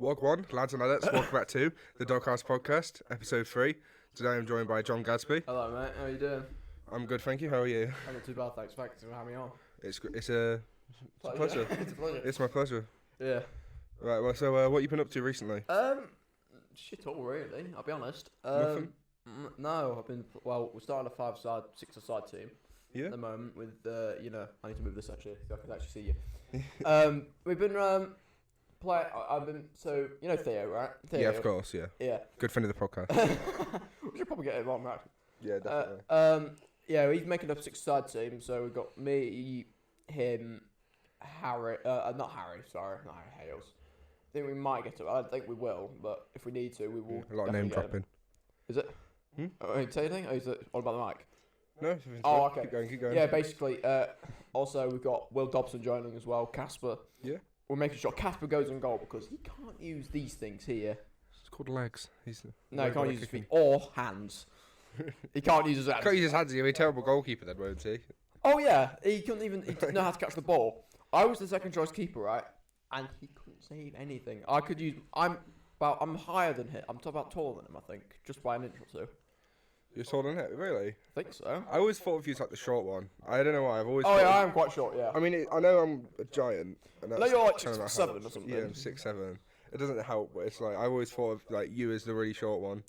Wagwan, lads and ladettes, welcome back to the Doghouse Podcast, episode 3. Today I'm joined by John Gadsby. Hello mate, how you doing? I'm good, thank you. How are you? I'm not too bad, thanks for having me on. It's a pleasure. It's a pleasure. It's my pleasure. Yeah. Right, well, so what you been up to recently? Shit all really, I'll be honest. Nothing? No, I've been, we're starting a 6-a-side team Yeah? at the moment with, I need to move this actually, so I can actually see you. We've been, I've been, so, you know Theo, right? Theo. Yeah, of course, yeah. Yeah. Good friend of the podcast. We should probably get him on, right? Yeah, definitely. Yeah, he's making up a 6-a-side team, so we've got me, him, Harry, not Harry, sorry, not Harry Hales. I think we might get to it. I don't think we will, but if we need to, we will. A lot of name dropping. Is it? Hmm? Oh, say anything? Or is it all about the mic? No, Oh, okay. Keep going. Yeah, basically, also we've got Will Dobson joining as well, Casper. Yeah? We're making sure Casper goes in goal because he can't use these things here. It's called legs. No, he can't use his feet or hands. He can't use his hands. Can't use his hands, he'll be a terrible goalkeeper then, won't he? Oh yeah, he doesn't know how to catch the ball. I was the second choice keeper, right? And he couldn't save anything. I'm higher than him. I'm about taller than him, I think, just by an inch or two. You're taller than it, really? I think so. I always thought of you as like the short one. I don't know why, I've always Oh thought yeah, I of- am quite short. Yeah. I mean, I know I'm a giant. And No, that's you're like kind of 6'7" helps. or something. Yeah, I'm 6'7". It doesn't help, but it's like I always thought of like you as the really short one.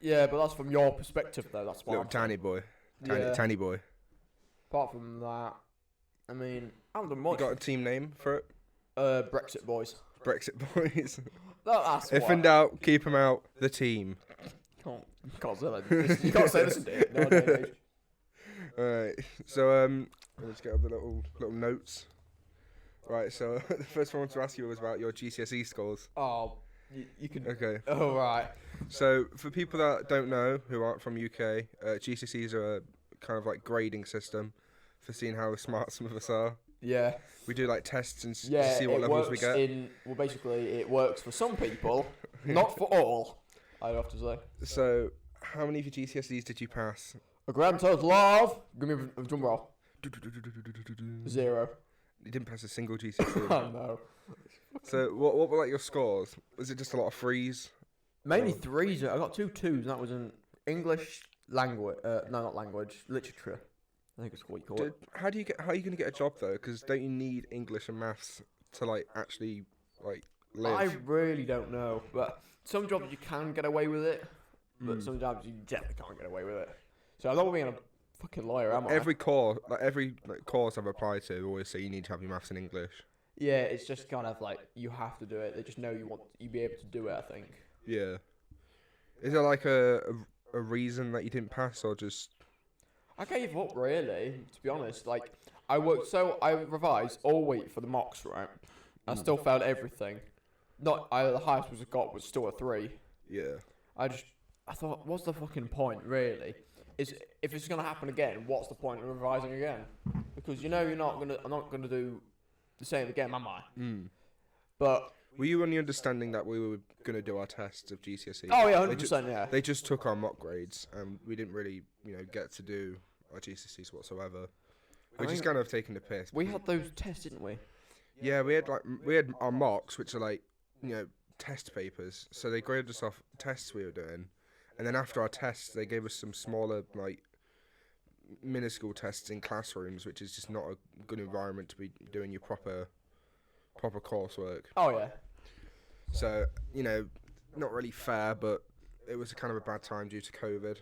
Yeah, but that's from your perspective, though. That's why. Little tiny boy. Tiny boy. Apart from that, I mean, I haven't done You much. got a team name for it? Brexit boys. Brexit boys. That's If in doubt, keep them out. The team. Can't say that. You can't say this in day. No, no. Alright, so let's get up the little notes. Right, so the first one I want to ask you was about your GCSE scores. Oh, you can. Okay. Oh right. So for people that don't know who aren't from UK, GCSEs are a kind of like grading system for seeing how smart some of us are. Yeah. We do like tests and Yeah. see what levels we get. Well, basically, it works for some people, not for all. I have to say. So how many of your GCSEs did you pass? A grand total of. Give me a drum roll. 0. You didn't pass a single GCSE. Oh no. So what were like your scores? Was it just a lot of threes? Mainly 3s. I got 2 2s, and that was in English language. No, not language. Literature. I think it's what you call it. How are you going to get a job though? Because don't you need English and maths to like actually like live? I really don't know, but some jobs you can get away with it, but some jobs you definitely can't get away with it. So I'm not being a fucking lawyer, am I? Every course I've applied to always say you need to have your maths and English. Yeah, it's just kind of like you have to do it. They just know you be able to do it. I think. Yeah. Is there like a reason that you didn't pass or just? I gave up really, to be honest. Like I revised all week for the mocks, right? I still failed everything. The highest I got was still a 3. Yeah. I thought, what's the fucking point, really? If it's gonna happen again, what's the point of revising again? Because I'm not gonna do the same again, am I? But were you on the understanding that we were gonna do our tests of GCSE? oh yeah, 100%, yeah. They just took our mock grades, and we didn't really, get to do our GCSEs whatsoever. We're just kind of taking the piss. We had those tests, didn't we? Yeah, we had our mocks, which are like, test papers. So they graded us off tests we were doing, and then after our tests, they gave us some smaller, like, minuscule tests in classrooms, which is just not a good environment to be doing your proper coursework. Oh yeah. So, not really fair, but it was kind of a bad time due to COVID.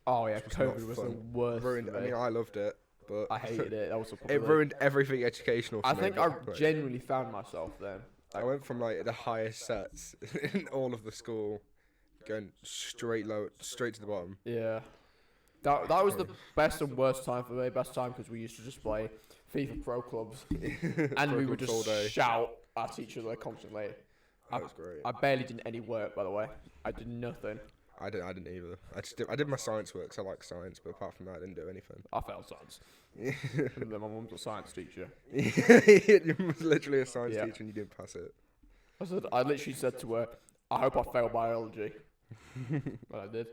Oh yeah, was not COVID was the fun. worst. Ruined. I mean, I loved it, but I hated it. That was it ruined everything educational. For I me, think I but genuinely found myself then. I went from like the highest sets in all of the school, going straight to the bottom. Yeah. That was the best and worst time for me. Best time because we used to just play FIFA Pro Clubs, and we would all day. just shout at each other constantly. That was great. I barely did any work, by the way. I did nothing. I didn't either. I did my science work 'cause I like science, but apart from that, I didn't do anything. I failed science. My mum's a science teacher. You was literally a science Yeah. teacher and you didn't pass it. I literally said to her, I hope I fail biology. But I did.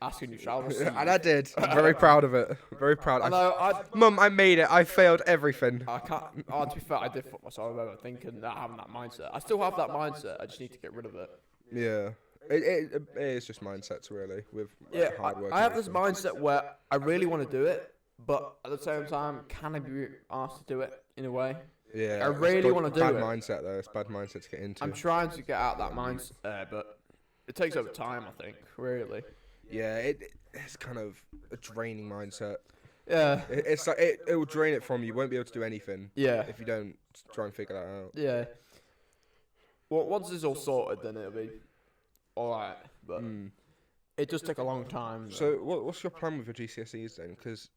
asking you shall And I did. I'm very proud of it. Very proud. Although Mum, I made it. I failed everything. I can't. Oh, to be fair, I did fuck myself over thinking that having that mindset. I still have that mindset. I just need to get rid of it. Yeah. It is just mindsets, really, with hard work. I have this mindset where I really want to do it, but at the same time, can I be asked to do it in a way? Yeah. I really want to do it. Bad mindset, though. It's bad mindset to get into. I'm trying to get out that mindset, but it takes over time, I think, really. Yeah, it's kind of a draining mindset. Yeah. It's like it will drain it from you. You won't be able to do anything. Yeah. If you don't try and figure that out. Yeah. Well, once it's all sorted, then it'll be alright. But it does take a long time. So, what's your plan with your GCSEs then? Because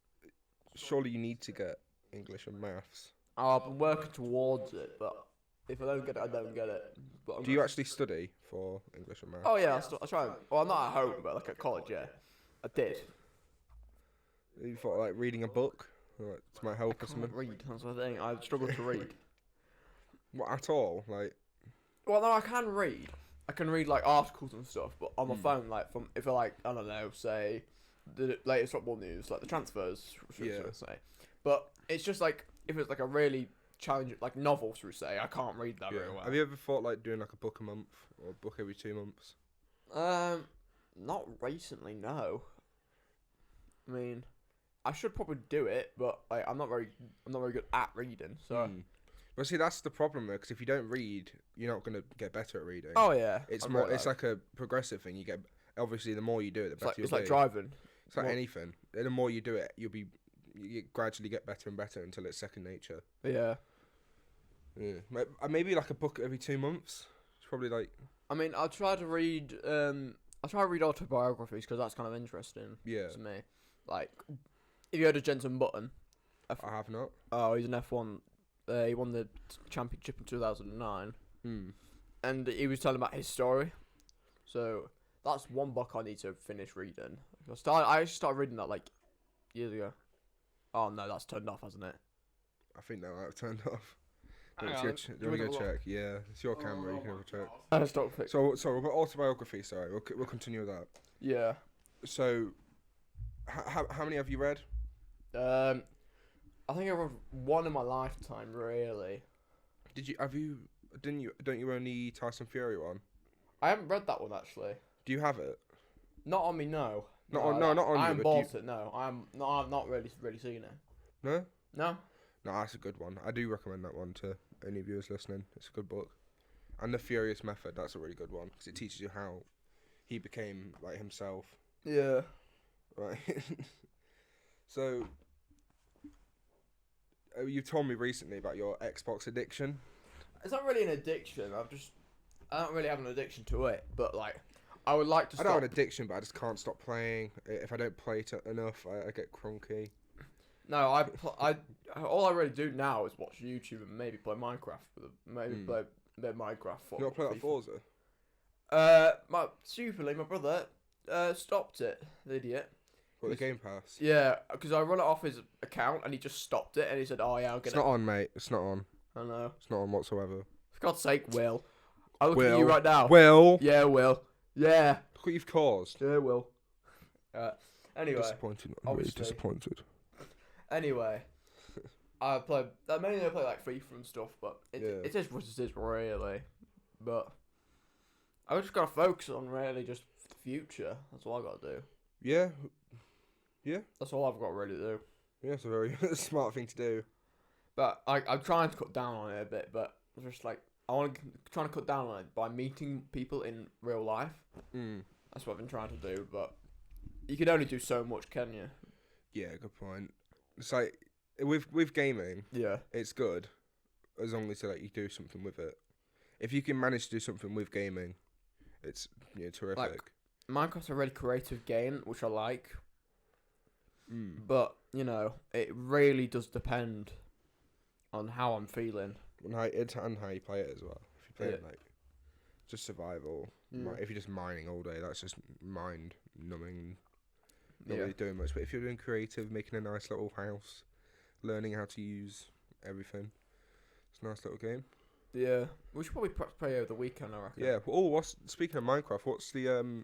surely you need to get English and maths. I've been working towards it, but if I don't get it, I don't get it. But Do you actually study for English and maths? Oh yeah, I try. Well, not at home, but like at college, yeah. I did. You thought like reading a book, like, to might help or something? Read, that's the thing. I struggle to read. What, at all? Like, well, no, I can read. I can read like articles and stuff, but on my phone, like from if I like I don't know, say the latest football news, like the transfers, should I say. But it's just like if it's like a really challenging, like novel, should we say, I can't read that very well. Have you ever thought like doing like a book a month or a book every 2 months? Not recently, no. I mean, I should probably do it, but like, I'm not very good at reading. So, But see, that's the problem though, because if you don't read, you're not gonna get better at reading. oh yeah, It's more. It's like a progressive thing. You get obviously the more you do it, the better you'll it's like be. driving. It's like anything. The more you do it, you gradually get better and better until it's second nature. Yeah. Yeah. Maybe like a book every 2 months. It's probably like. I mean, I'll try to read. I'll try to read autobiographies because that's kind of interesting. Yeah. To me, like, if you heard of Jenson Button. I have not. Oh, he's an F1. He won the championship in 2009. And he was telling about his story. So that's one book I need to finish reading. I actually started reading that like years ago. Oh no, that's turned off, hasn't it? I think that might have turned off. Do Hang you on, want to go check? Yeah, it's your camera. You can have a check. Stop fix. So we've got autobiography. Sorry, we'll continue with that. Yeah. So, how many have you read? I think I read one in my lifetime, really. Don't you own the Tyson Fury one? I haven't read that one actually. Do you have it? Not on me, no. Not on you. I haven't bought it. No, I've not really seen it. No. No. No, that's a good one. I do recommend that one to any viewers listening. It's a good book. And The Furious Method, that's a really good one because it teaches you how he became like himself. Yeah. Right. So, you told me recently about your Xbox addiction. It's not really an addiction. I don't really have an addiction to it, but like, I would like to stop. I don't have an addiction, but I just can't stop playing. If I don't play it enough, I get crunky. No, all I really do now is watch YouTube and maybe play Minecraft. Play a bit of Minecraft. You not play that Forza? Stupidly, my brother stopped it. The idiot. What, the Game Pass? Yeah, because I run it off his account and he just stopped it and he said, "Oh yeah, I'll get it." It's not on, mate. It's not on. I know. It's not on whatsoever. For God's sake, Will. I look at you right now. Will. Yeah, Will. Yeah. Look what you've caused. Yeah, Will. Anyway. Disappointed. I'm really disappointed. Anyway, I play like FIFA and stuff, but it is what it is really. But I just gotta focus on really just the future. That's all I gotta do. Yeah. Yeah. That's all I've got to really do. Yeah, it's a very smart thing to do. But I'm trying to cut down on it a bit, but just like trying to cut down on it by meeting people in real life. That's what I've been trying to do, but you can only do so much, can you? Yeah, good point. It's like with gaming, yeah, it's good as long as like you do something with it. If you can manage to do something with gaming, it's terrific. Like, Minecraft's a really creative game, which I like. But it really does depend on how I'm feeling and how you play it as well. If you play it like just survival, if you're just mining all day, that's just mind numbing. Not really doing much. But if you're doing creative, making a nice little house, learning how to use everything, it's a nice little game. Yeah, we should probably play over the weekend, I reckon. Yeah. Oh, speaking of Minecraft, what's the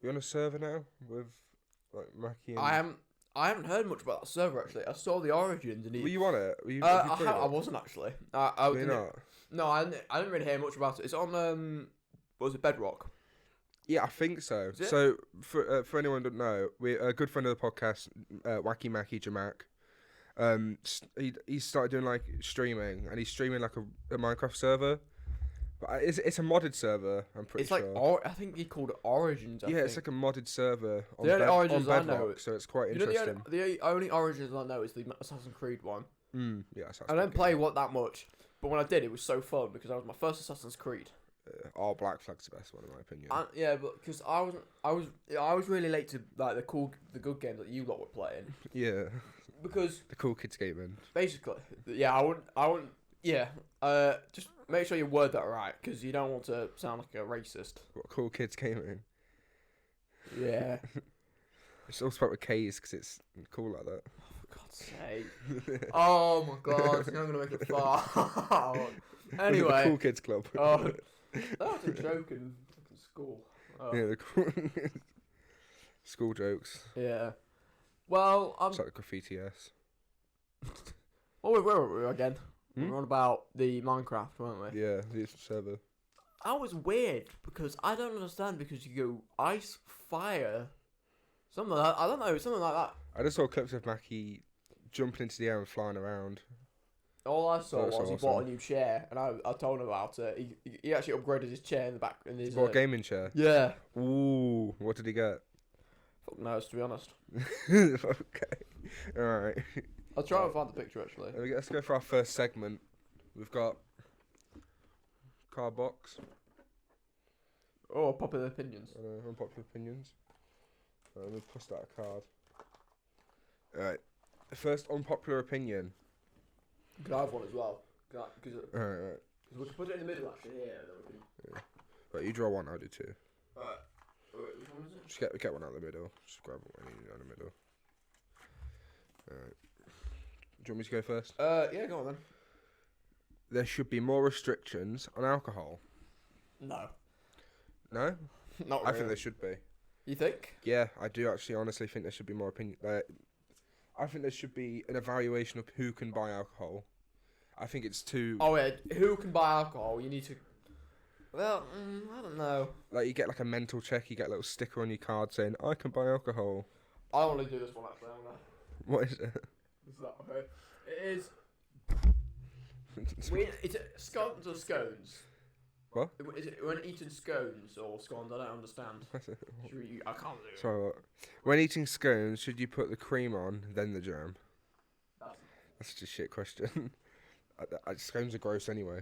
You on a server now with like Mackie and... I haven't heard much about that server actually. I saw the origins and Were you on it? Were you, I wasn't actually. I Were you not? No, I didn't really hear much about it. It's on what was it, Bedrock? Yeah, I think so. Is it? So for anyone who doesn't know, we a good friend of the podcast, Wacky Mackie Jamak. He started doing like streaming, and he's streaming like a Minecraft server. But it's a modded server. I'm pretty It's sure. like I think he called it Origins. I think. It's like a modded server on, The only on Origins I know- Bedrock, so it's quite interesting. The only Origins I know is the Assassin's Creed one. Yeah, that's I don't play that much, but when I did, it was so fun because that was my first Assassin's Creed. Black Flag's the best one in my opinion. Yeah, but because I was really late to like the good games that you lot were playing. Yeah, Because the cool kids gaming. basically, yeah, I wouldn't. Yeah, just make sure you word that right because you don't want to sound like a racist. What, cool kids gaming? Yeah. It's all spelled with K's because it's cool like that. For God's sake. Oh my God, I'm gonna make it far. Anyway. The cool kids club. Oh, that was a joke in fucking school. Oh. Yeah, the cool school jokes. Yeah. Well, It's like graffiti ass. where were we again? Hmm? We were on about the Minecraft, weren't we? Yeah, the server. That was weird because I don't understand because you go ice, fire, something like that. I don't know, something like that. I just saw clips of Mackie jumping into the air and flying around. All I saw That's was he awesome. bought a new chair, and I told him about it. He actually upgraded his chair in the back. In his, What, a gaming chair? Yeah. Ooh, what did he get? Fuck knows, to be honest. Okay, alright. I'll try and find the picture actually. Let's go for our first segment. We've got card box. Oh, popular opinions. Unpopular opinions. Let me bust out a card. Alright. The first unpopular opinion. Because I have one as well. Because Alright. we can put it in the middle actually here. Then we can... Right, you draw one, I'll do two. Alright. Which one is it? Just get one out of the middle. Just grab one in the middle. Alright. Do you want me to go first? Yeah, go on then. There should be more restrictions on alcohol. No. No? Not I really. think there should be. You think? Yeah, I do actually honestly think there should be more opinion. I think there should be an evaluation of who can buy alcohol. I think it's too... Oh yeah, who can buy alcohol? You need to... Well, I don't know. Like, you get like a mental check, you get a little sticker on your card saying, I can buy alcohol. I want to do this one actually, I'm gonna... What is it? Is that okay? It is... It's scones or scones? What? Is it when eating scones or scones? I don't understand. I can't do it. Sorry, what? When eating scones, should you put the cream on, then the jam? That's just a shit question. Scones are gross anyway.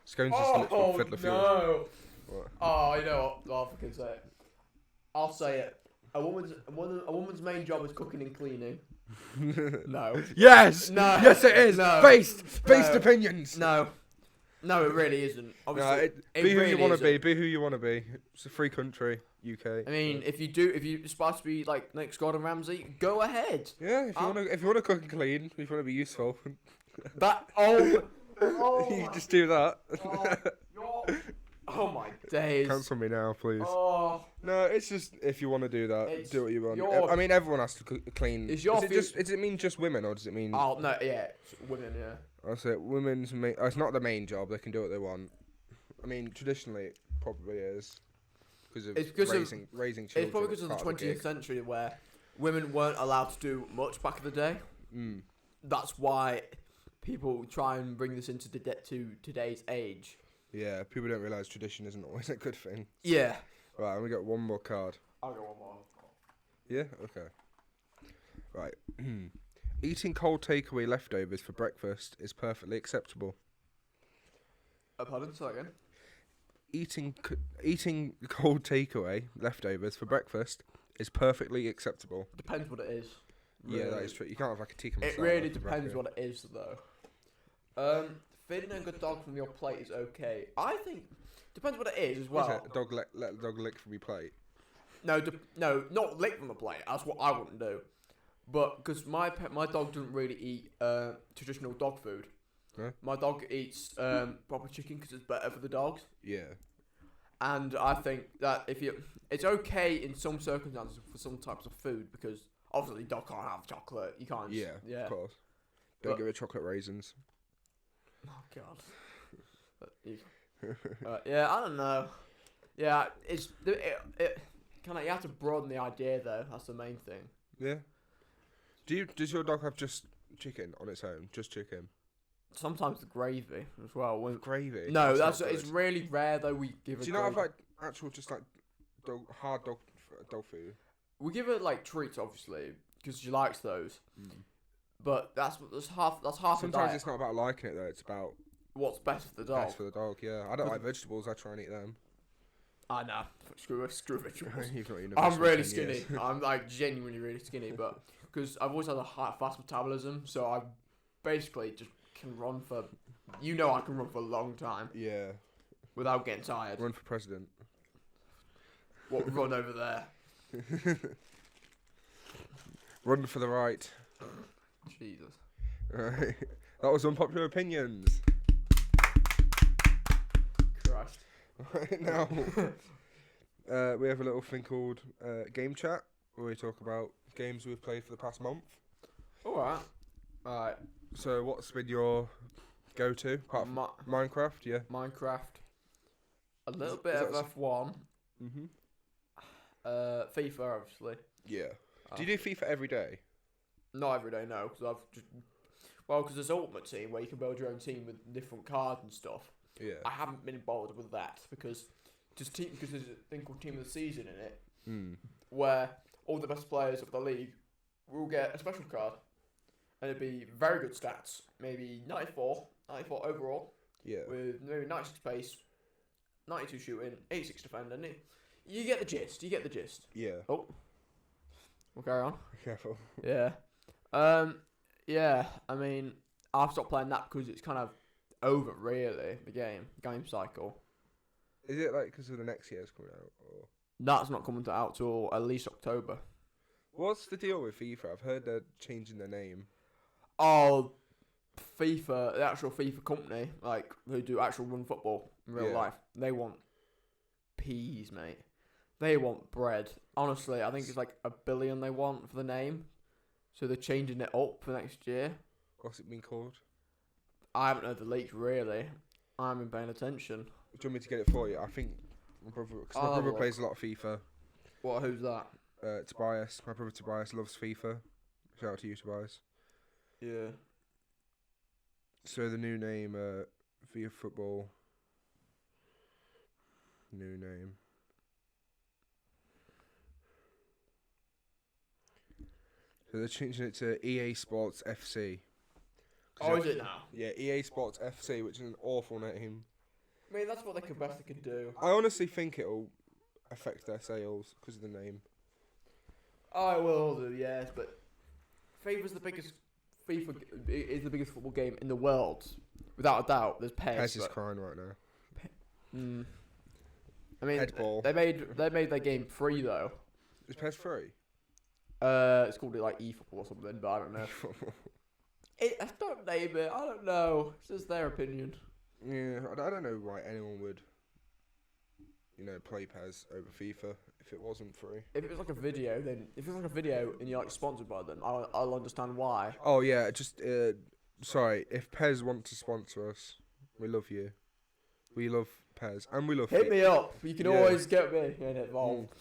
Scones just look like fiddler fuel. No! What? Oh, you know what? I'll fucking say it. I'll say it. A woman's main job is cooking and cleaning. No. Yes! No. Yes, it is! No. Based No. opinions! No. No, it really isn't. No, Obviously, be who really you want to isn't. be. Be who you want to be. It's a free country, UK. I mean, if you aspire to be like next Gordon Ramsay, go ahead. Yeah, if you want to cook and clean, if you want to be useful, That you just do that. Oh my days. Cancel me now, please. Oh, No, it's just if you want to do that, It's do what you want. your- I mean, everyone has to clean. It's your Does it mean just women, or does it mean? oh no, yeah, it's women, yeah. I say women's main. It's not the main job. They can do what they want. I mean, traditionally, it probably is because of raising children. It's probably because of the as part 20th century where women weren't allowed to do much back in the day. Mm. That's why people try and bring this into to today's age. Yeah, people don't realise tradition isn't always a good thing. Yeah. Right, and we got one more card. I'll go one more. Yeah. Okay. Right. Eating cold takeaway leftovers for breakfast is perfectly acceptable. Pardon? Say that again. Eating cold takeaway leftovers for breakfast is perfectly acceptable. Depends what it is. Yeah, that really. is true. You can't have like a tikka masala. It really for depends breakfast. what it is, though. Feeding a good dog from your plate is okay. I think depends what it is as What is well. it? Dog let the dog lick from your plate. No, not lick from the plate. That's what I wouldn't do. But because my dog doesn't really eat traditional dog food. Huh? My dog eats proper chicken because it's better for the dogs. Yeah. And I think that it's okay in some circumstances for some types of food because obviously dog can't have chocolate. You can't. Yeah, of course. Don't give it chocolate raisins. Oh God. Yeah, I don't know. Yeah, it kind of you have to broaden the idea though. That's the main thing. Yeah. Does your dog have just chicken on its own? Just chicken? Sometimes the gravy as well. Gravy? No, it's really rare though. We give. Do you not have like actual just like hard dog food? We give her like treats obviously because she likes those. But that's half. Sometimes it's not about liking it though. It's about what's best for the dog. Best for the dog. Yeah. I don't like vegetables. I try and eat them. Ah, nah. Screw vegetables. You've not I'm really skinny. I'm like genuinely really skinny, but because I've always had a fast metabolism, so I basically just can run for. I can run for a long time. Yeah. Without getting tired. Run for president. What run over there? Run for the right. Jesus. Right. That was Unpopular Opinions. Christ. Right now, we have a little thing called Game Chat, where we talk about games we've played for the past month. Alright. So, what's been your go-to? Apart from Minecraft, yeah? Minecraft. A little bit of F1. Mm-hmm. FIFA, obviously. Yeah. Do you do FIFA every day? Not every day, no. Because there's Ultimate Team, where you can build your own team with different cards and stuff. Yeah. I haven't been involved with that because there's a thing called Team of the Season in it, where all the best players of the league will get a special card, and it'd be very good stats, maybe 94 overall, with maybe 96 pace, 92 shooting, 86 defending. You get the gist. Yeah. Oh, we'll carry on. Be careful. Yeah. Yeah. I mean, I've stopped playing that because it's kind of over, really, the game cycle. Is it like because of the next year's coming out? Or? That's not coming out till at least October. What's the deal with FIFA? I've heard they're changing their name. Oh, FIFA, the actual FIFA company, like, who do actual run football in real life, they want peas, mate. They want bread. Honestly, I think it's like $1 billion they want for the name. So they're changing it up for next year. What's it been called? I haven't heard the leaks, really. I haven't been paying attention. Do you want me to get it for you? I think my brother plays a lot of FIFA. What? Who's that? Tobias. My brother Tobias loves FIFA. Shout out to you, Tobias. Yeah. So the new name, FIFA Football. New name. So they're changing it to EA Sports FC. Oh, is it now? Yeah, EA Sports FC, which is an awful name. I mean, that's what they could do. I honestly think it'll affect their sales because of the name. Oh, it will do, yes, but FIFA is the biggest football game in the world, without a doubt. There's PES. PES is crying right now. I mean, Headball. they made their game free though. Is PES free? It's called it like eFootball or something, but I don't know. Don't name it. I don't know. It's just their opinion. Yeah, I don't know why anyone would, play PES over FIFA if it wasn't free. If it was like a video, then if it's like a video and you're like sponsored by them, I'll understand why. Oh yeah, just sorry. If PES want to sponsor us, we love you. We love PES and we love. Hit me up. You can always get me involved.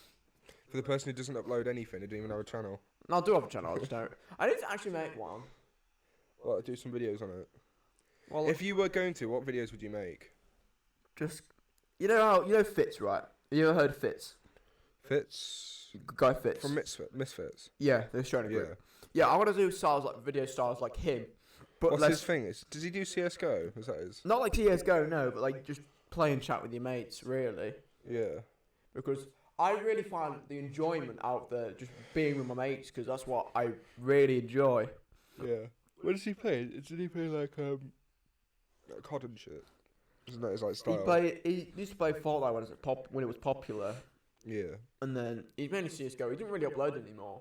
For the person who doesn't upload anything, who doesn't even have a channel. No, I do have a channel. I just don't. I need to actually make one. Well, do some videos on it. Well, if you were going to, what videos would you make? Just, Fitz, right? You ever heard of Fitz? Fitz? Guy Fitz. From Misfits? Yeah, the Australian group. Yeah, I want to do video styles like him. But what's his thing? Does he do CSGO? Is that his? Not like CSGO, no, but like just play and chat with your mates, really. Yeah. Because I really find the enjoyment out there just being with my mates, because that's what I really enjoy. Yeah. What does he play? Did he play like COD and shit? Isn't that his like style? He used to play Fortnite when it was popular. Yeah. And then he's mainly CS:GO. He didn't really upload anymore.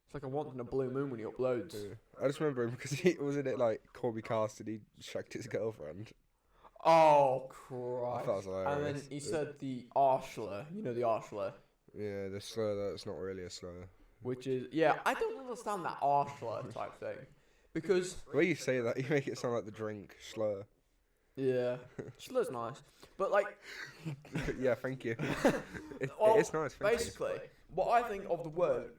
It's like a once in a blue moon when he uploads. Yeah. I just remember him because he was in it like Corby Cast and he shagged his girlfriend. Oh, I Christ. thought it was hilarious. And then he said the arshler, you know the arshler, Yeah, the slur that's not really a slur. which is, yeah, I don't understand that arshler type thing. Because, The way you say that, you make it sound like the drink, slur. yeah, slur's nice. But, like, Yeah, thank you. It well, is nice, thank basically, what I think of the word,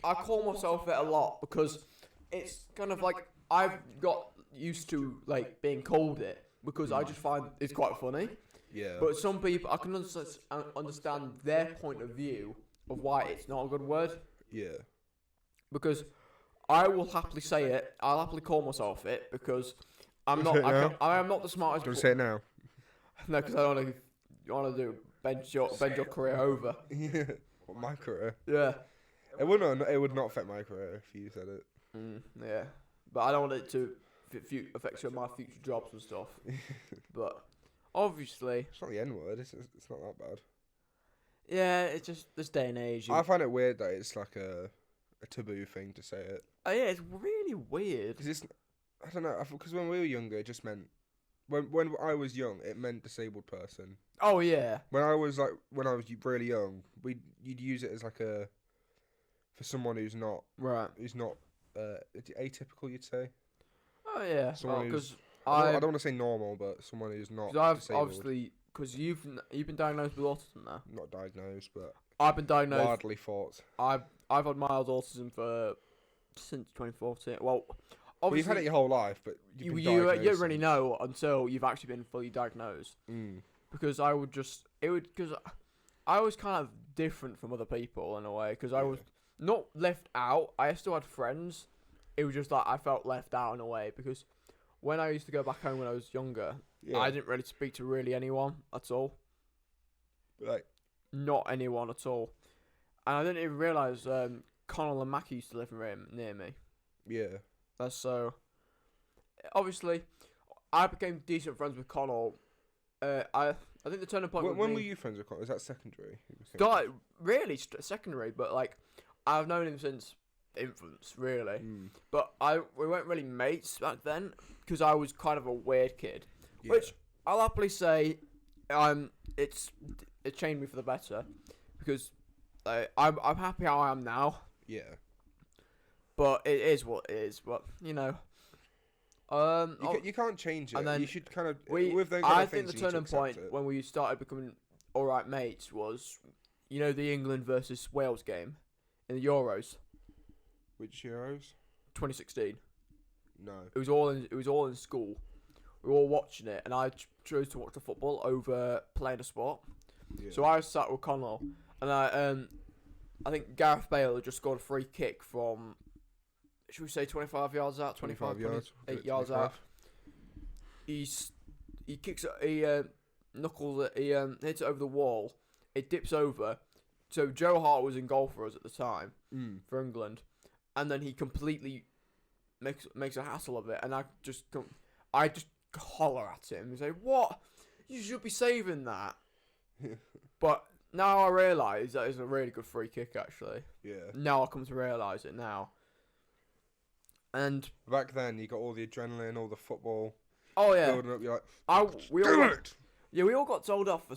I call myself it a lot because it's kind of like I've got used to like being called it because I just find it's quite funny. you. Yeah. But some people, I can understand their point of view of why it's not a good word Yeah. because I will happily say it. I'll happily call myself it because I'm Say not. it now. I am not the smartest. Do you want to say it now? No, because I don't want to do bend your career over. Yeah. What, my career? Yeah. It would not affect my career if you said it. Yeah, but I don't want it to affect my future jobs and stuff. But obviously, It's not the N word. It's not that bad. yeah, it's just this day and age. I find it weird that it's like a taboo thing to say it. Oh yeah, it's really weird. Because it's, I don't know. Because when we were younger, it just meant when I was young, it meant disabled person. Oh yeah. When I was really young, you'd use it as like for someone who's not Right. atypical, you'd say. Oh yeah. Someone Because I don't want to say normal, but someone who's not I've disabled. obviously because you've been diagnosed with autism now. Not diagnosed, but I've been diagnosed. widely thought. I've had mild autism since 2014. Well, Well, you've obviously had it your whole life, but you've been you diagnosed don't really since. know until you've actually been fully diagnosed. Because I was kind of different from other people in a way because I was not left out. I still had friends. It was just like I felt left out in a way because when I used to go back home when I was younger, I didn't really speak to really anyone at all. Like, Not anyone at all. And I didn't even realise Connell and Mackie used to live near me. yeah. That's so. Obviously, I became decent friends with Connell. I think the turning point. When were you friends with Connor? Was that secondary? Really secondary, but like I've known him since infants, really. But we weren't really mates back then because I was kind of a weird kid, which I'll happily say, it changed me for the better because I'm happy how I am now. Yeah. But it is what it is. But you know, You can't change it. and then you should kind of. I think the turning point when we started becoming alright mates was, you know, the England versus Wales game in the Euros, Which Euros? 2016. No. It was all in school. We were all watching it, and I chose to watch the football over playing a sport. Yeah. So I sat with Connell, and I think Gareth Bale had just scored a free kick from, should we say 25 yards out? 25 yards. 28 yards out. He kicks it, he knuckles it, he hits it over the wall. It dips over. So Joe Hart was in goal for us at the time, for England. And then he completely makes a hassle of it. And I just holler at him and say, "What? You should be saving that." But now I realise that is a really good free kick, actually. Yeah. Now I come to realise it now. And Back then, you got all the adrenaline, all the football oh yeah, building up. You're like, we do all it! yeah we all got told off for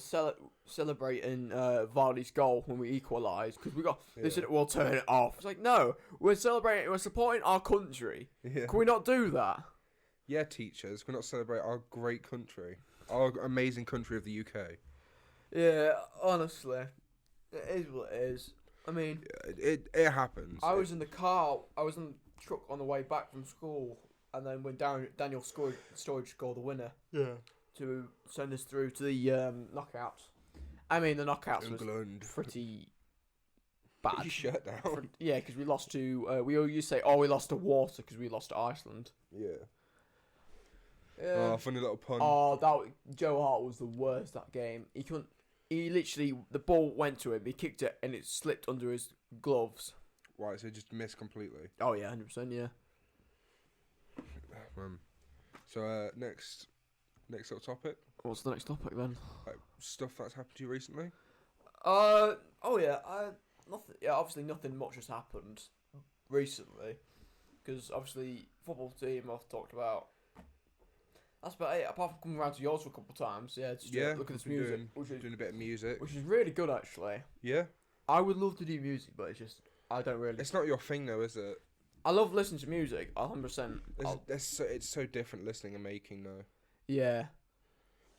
celebrating Vardy's goal when we equalised because they said we'll turn it off. It's like, no, we're celebrating, we're supporting our country. Yeah. Can we not do that? Yeah, teachers, we're not celebrating our great country, our amazing country of the UK. Yeah, honestly, it is what it is. I mean, It happens. I was in the car. I was in the truck on the way back from school, and then when Daniel Sturridge scored the winner to send us through to the knockouts. I mean, the knockouts England. was pretty Put bad. your shirt down. Yeah, because we lost to. We all used to say, "Oh, we lost to water" because we lost to Iceland. Yeah. Yeah. Oh, funny little pun. Oh, Joe Hart was the worst that game. He couldn't. He literally, the ball went to him. He kicked it, and it slipped under his gloves. Right, so it just missed completely. Oh yeah, 100%. Yeah. So next little topic. What's the next topic then? Stuff that's happened to you recently. Oh yeah. Nothing. Yeah, obviously nothing much has happened recently, because obviously football team I've talked about. That's about it. Apart from coming around to yours for a couple of times, yeah, just look at this music, doing a bit of music, which is really good actually. Yeah. I would love to do music, but it's just I don't really. It's not your thing though, is it? I love listening to music, 100%. It's so different listening and making though. Yeah.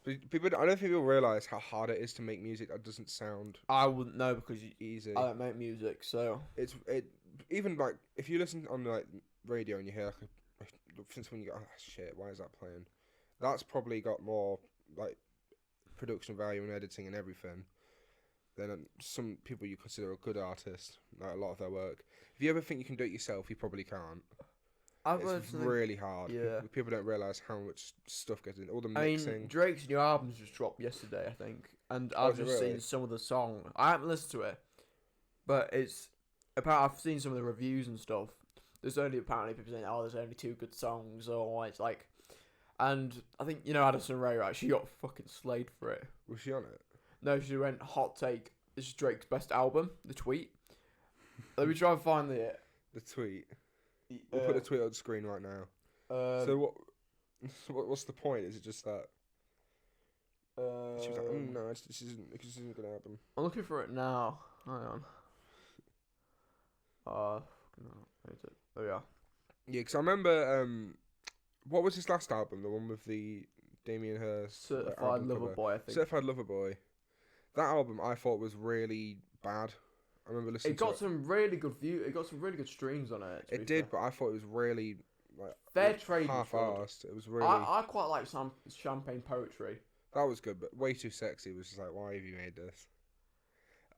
People, I don't think people realise how hard it is to make music that doesn't sound. I wouldn't know because easy. I don't make music, so even like if you listen on like radio and you hear since when you go, oh shit, why is that playing? That's probably got more like production value and editing and everything than some people you consider a good artist. Like a lot of their work. If you ever think you can do it yourself, you probably can't. It's really hard. Yeah. People don't realise how much stuff goes in. All the mixing. I mean, Drake's new album's just dropped yesterday, I think. And I've just seen some of the song. I haven't listened to it. But it's... I've seen some of the reviews and stuff. There's only apparently people saying, oh, there's only 2 good songs. Or it's like... And I think, Addison Rae, right? She got fucking slayed for it. Was she on it? No, she went, hot take. This is Drake's best album. The tweet. Let me try and find the tweet. We'll put the tweet on the screen right now. So what's the point? Is it just that? She was like, no, this isn't a good album. I'm looking for it now. Hang on. There we are. Yeah, because I remember, what was his last album? The one with the Damien Hirst Certified Lover Boy, I think. Certified Lover Boy. That album I thought was really bad. I remember listening to it. It got some really good It got some really good streams on it. It did, but I thought it was really Fair Trade half-assed. It was really. I quite like some Champagne Poetry. That was good, but Way Too Sexy was just like, why have you made this?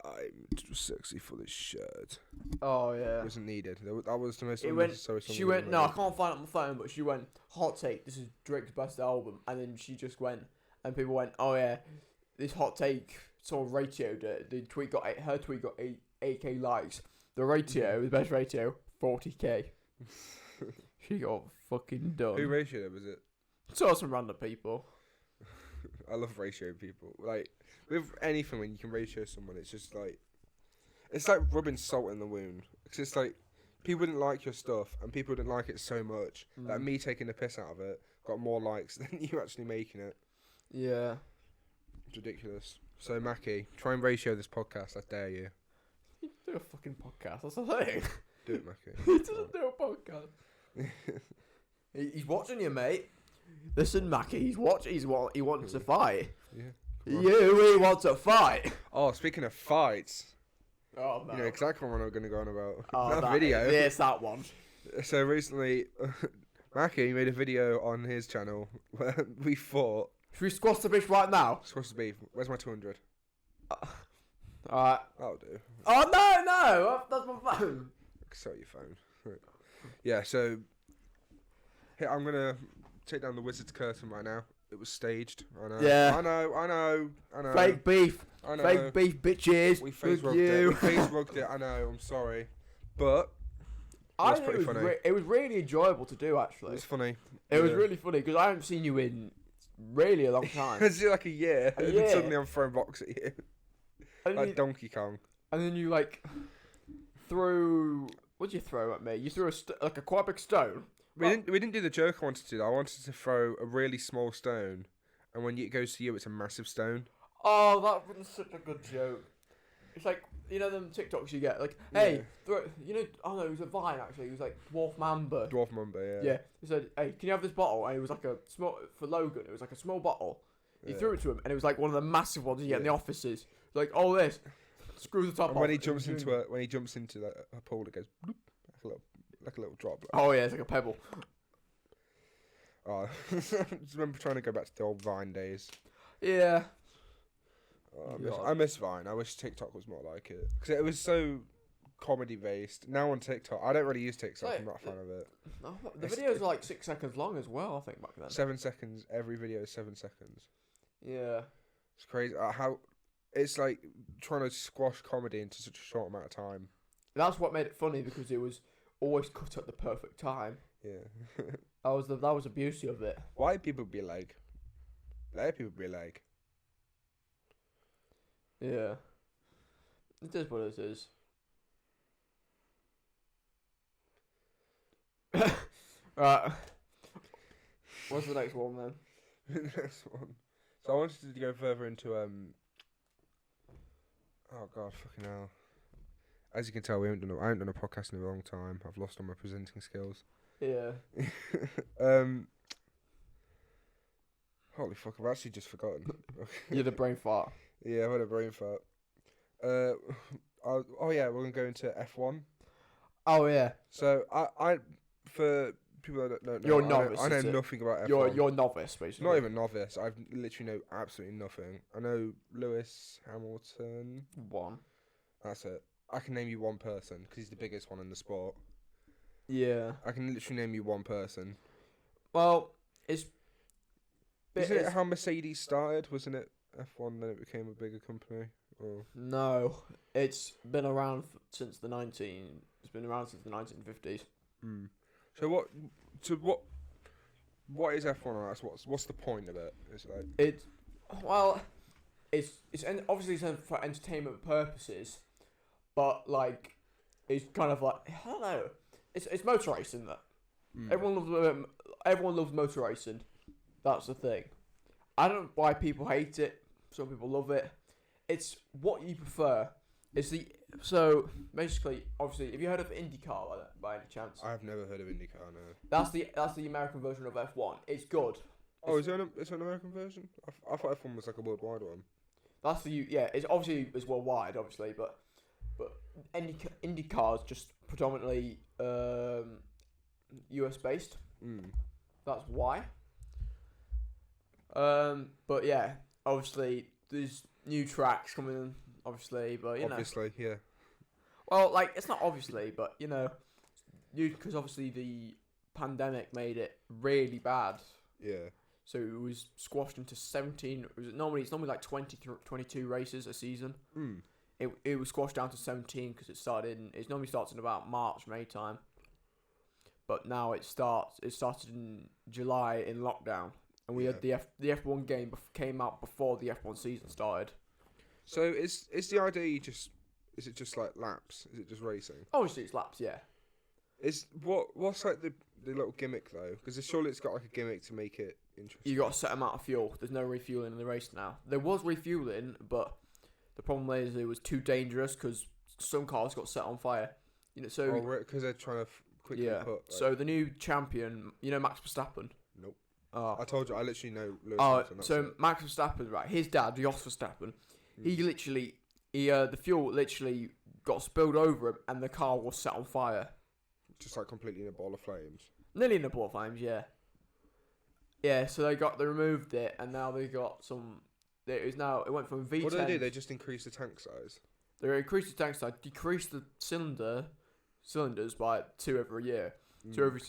I'm too sexy for this shirt. Oh yeah. It wasn't needed. That was the most unnecessary song. She went, no, I can't find it on my phone, but she went, hot take, this is Drake's best album, and then she just went, and people went, oh yeah, this hot take sort of ratioed it. Her tweet got 8k likes. The ratio, the best ratio, 40k. She got fucking done. Who ratioed it, was it? So some random people. I love ratioing people. Like, with anything when you can ratio someone, it's just like... It's like rubbing salt in the wound. It's just like, people didn't like your stuff, and people didn't like it so much that me taking the piss out of it got more likes than you actually making it. Yeah. It's ridiculous. So, Mackie, try and ratio this podcast, I dare you. You do a fucking podcast, that's the thing. Do it, Mackie. He doesn't do a podcast. He's watching you, mate. Listen, Mackie, he wants to fight. Yeah. He wants to fight. Oh, speaking of fights. Oh, no. You know exactly what I'm going to go on about. Oh, that video. Yes, that one. So recently, Mackie made a video on his channel where we fought. Should we squash the bitch right now? Squash the beef. Where's my 200? Alright. That'll do. Oh, no! That's my phone. Sell your phone. Right. Yeah, so... Here, I'm going to take down the wizard's curtain right now. It was staged. I know. Yeah. I know. Fake beef. I know. Fake beef, bitches. We face rugged it. We face rugged it. I know. I'm sorry. But... It was pretty funny. It was really enjoyable to do, actually. It was funny. It was really funny, because I haven't seen you in really a long time. It's like a year. And then suddenly I'm throwing blocks at you. Like Donkey Kong. And then you, threw... What did you throw at me? You threw a quite big stone. We didn't do the joke I wanted to do. I wanted to throw a really small stone, and when it goes to you, it's a massive stone. Oh, that was such a good joke. It's like, them TikToks you get, hey, throw, oh no, it was a Vine actually. It was like Dwarf Mamba. Yeah. Yeah. He said, hey, can you have this bottle? And it was like a small, for Logan, it was like a small bottle. He threw it to him, and it was like one of the massive ones you get in the offices. Like, oh, this. Screw the top off. When he jumps into a pool, it goes bloop, like a little drop. Oh yeah, it's like a pebble. Oh, I just remember trying to go back to the old Vine days. Yeah. I miss Vine. I wish TikTok was more like it, because it was so comedy based. Now on TikTok, I don't really use TikTok. I'm not a fan of it. No, the videos are like 6 seconds long as well. I think back then. 7 seconds. Every video is 7 seconds. Yeah. It's crazy how it's like trying to squash comedy into such a short amount of time. That's what made it funny, because it was always cut at the perfect time. Yeah. that was the beauty of it. Why people be like? Let people be like. Yeah. It is what it is. Right. What's the next one then? Next one. So I wanted to go further into oh god, fucking hell. As you can tell, I haven't done a podcast in a long time. I've lost all my presenting skills. Yeah. Holy fuck, I've actually just forgotten. You're the brain fart. Yeah, I've had a brain fart. Oh yeah, we're gonna go into F1. Oh yeah. So I for people that don't know, You're novice. I know nothing about F1. You're novice, basically. Not even novice. I've literally know absolutely nothing. I know Lewis Hamilton. One. That's it. I can name you one person because he's the biggest one in the sport. Yeah. I can literally name you one person. Well, Isn't it how Mercedes started? Wasn't it F1 then it became a bigger company? Or no, it's been around since the 1950s. So what is F1? What's the point of it? It's like obviously for entertainment purposes, but like it's kind of like I don't know. It's motor racing that everyone loves motor racing. That's the thing. I don't know why people hate it. Some people love it. It's what you prefer. So basically, obviously, have you heard of IndyCar by any chance? I've never heard of IndyCar. No. That's the American version of F1. It's good. Oh, is there an American version? I thought F1 was like a worldwide one. That's it's obviously it's worldwide, obviously, but IndyCar is just predominantly US based. That's why. But yeah, obviously there's new tracks coming in, obviously, but obviously, yeah. Well, like it's not obviously, but because obviously the pandemic made it really bad. Yeah. So it was squashed into 17. It's normally like 22 races a season. It was squashed down to 17 because it normally starts in about March, May time. But now it started in July in lockdown. And we had the F1 game came out before the F1 season started. So is the idea is it just like laps? Is it just racing? Obviously it's laps, yeah. What's like the little gimmick though? Because surely it's got like a gimmick to make it interesting. You got a set amount of fuel. There's no refueling in the race now. There was refueling, but the problem is it was too dangerous because some cars got set on fire. So because they're trying to quickly put. Like, so the new champion, Max Verstappen. Nope. Oh. I told you, I literally know Lewis Hamilton. So Max Verstappen, right? His dad, Jos Verstappen, the fuel literally got spilled over him, and the car was set on fire. Just like completely in a ball of flames. Nearly in a ball of flames, yeah. Yeah, so they removed it, and now they got some. It went from V10. What did they do? They just increased the tank size. They increased the tank size, decreased the cylinders by 2 every year, 2 every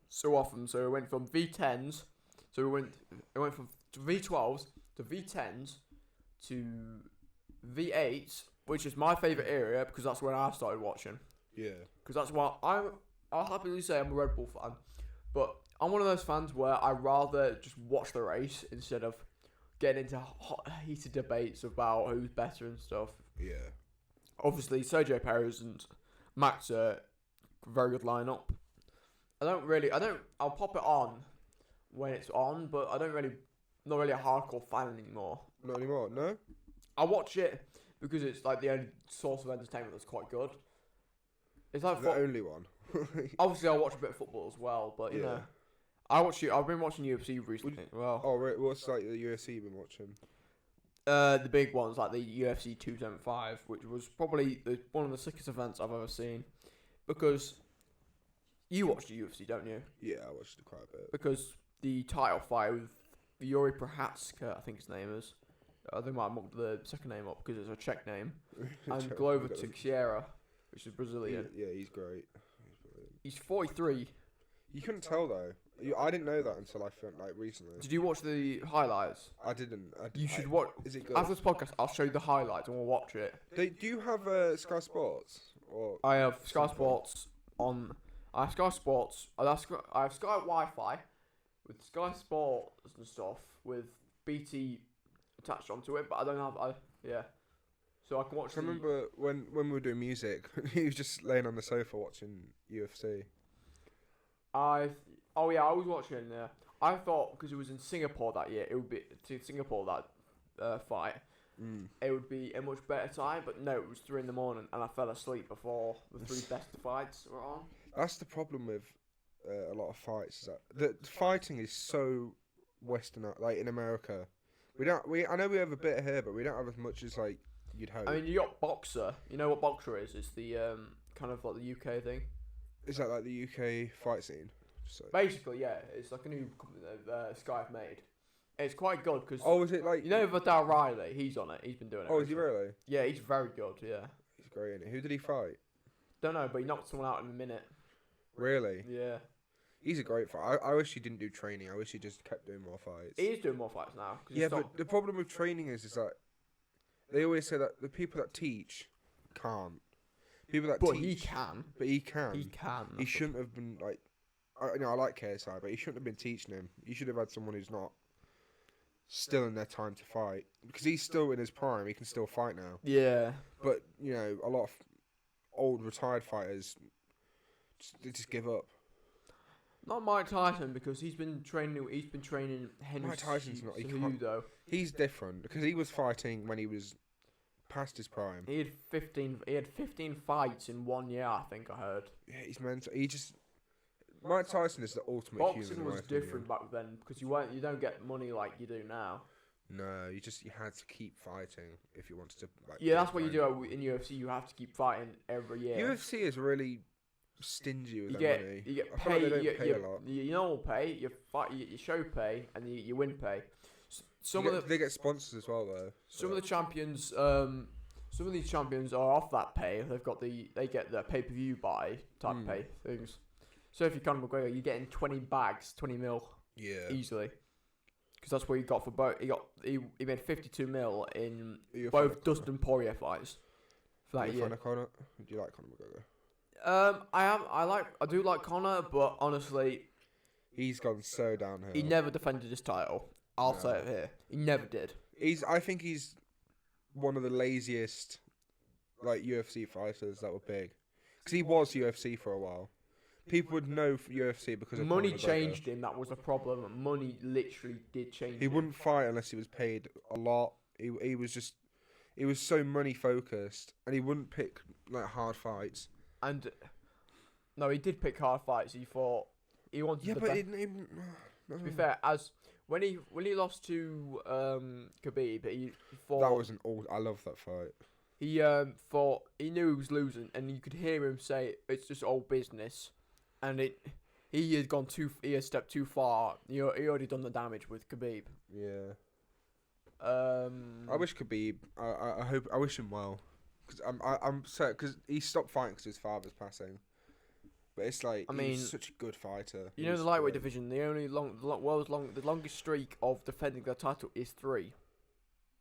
so often. So it went from V10s. So it went from V12s to V10s to V8s, which is my favourite area because that's when I started watching. Yeah. Because that's why I'll happily say I'm a Red Bull fan, but I'm one of those fans where I rather just watch the race instead of getting into heated debates about who's better and stuff. Yeah. Obviously, Sergio Perez and Max are very good lineup. I'll pop it on when it's on, but not really a hardcore fan anymore. Not anymore, no? I watch it because it's like the only source of entertainment that's quite good. It's like the only one. Obviously, I watch a bit of football as well, but you know, I've been watching UFC recently as well. Oh, right. What's like the UFC you've been watching? The big ones like the UFC 275, which was probably one of the sickest events I've ever seen, because you watch the UFC, don't you? Yeah, I watched it quite a bit. Because the title fight with Yuri Prohaska, I think his name is. They might have mocked the second name up because it's a Czech name, and Glover Teixeira, which is Brazilian. He's great. He's 43. You couldn't tell though. I didn't know that until I found recently. Did you watch the highlights? I didn't. You should watch. Is it good? After this podcast, I'll show you the highlights and we'll watch it. Do you have Sky Sports? Or I have Sky Sports on. I have Sky Sports. I have Sky Wi-Fi with Sky Sports and stuff with BT attached onto it, but I don't have. So I can watch. I remember when we were doing music, he was just laying on the sofa watching UFC. I was watching. I thought because it was in Singapore that year, it would be to Singapore that fight. It would be a much better time, but no, it was 3 a.m. and I fell asleep before the 3 best fights were on. That's the problem with a lot of fights. Is that the fighting is so Western, like in America. I know we have a bit here, but we don't have as much as like you'd hope. I mean, you got Boxer. You know what Boxer is? It's the kind of like the UK thing. Is that like the UK fight scene? So. Basically, yeah. It's like a new company that Sky have made. It's quite good because. Oh, is it like? You know Vidal Riley? He's on it. He's been doing it. Oh, is he really? Yeah, he's very good. Yeah. He's great in it. Who did he fight? Don't know, but he knocked someone out in a minute. Really? Yeah. He's a great fighter. I wish he didn't do training. I wish he just kept doing more fights. He is doing more fights now. Yeah, but the problem with training is that they always say that the people that teach can't. People that teach. He can. But he can. He can. He shouldn't have been like. I like KSI, but he shouldn't have been teaching him. He should have had someone who's not still in their time to fight, because he's still in his prime. He can still fight now. Yeah. But a lot of old retired fighters they just give up. Not Mike Tyson, because he's been training. He's been training Henry. Mike Tyson's not. Cejudo. He's different because he was fighting when he was past his prime. He had 15 fights in 1 year. I think I heard. Yeah, he's mental. Mike Tyson is the ultimate Boxing human. was different back then because you don't get money like you do now. No, you had to keep fighting if you wanted to. Like, yeah, that's what you do in UFC. You have to keep fighting every year. UFC is really stingy with their money. You get I feel paid. like they don't pay a lot. You normal pay. You fight. You show pay, and you win pay. They get sponsors as well though. Some of the champions. Some of these champions are off that pay. They get the pay per view buy type pay things. So if you're Conor McGregor, you're getting 20 bags, 20 mil. Yeah. Easily. Because that's what he got for both. He made 52 mil in both Dustin Poirier fights for that year. Do you like Conor McGregor? I do like Conor, but honestly, he's gone so downhill. He never defended his title. I'll say it here. He never did. I think he's one of the laziest, like UFC fighters that were big, because he was UFC for a while. People would know UFC because of money changed him. That was a problem. Money literally did change. He wouldn't fight unless he was paid a lot. He was so money focused, and he wouldn't pick like hard fights. And no, he did pick hard fights. He wanted. Yeah, but he didn't even. To be fair, as when he lost to Khabib, he fought. That was an old. I love that fight. He thought he knew he was losing, and you could hear him say, "It's just old business." And he had stepped too far. He already done the damage with Khabib. Yeah. I wish Khabib. I wish him well, because I'm sad because he stopped fighting because his father's passing. But it's like he's such a good fighter. You know the lightweight division. The longest streak of defending the title is 3.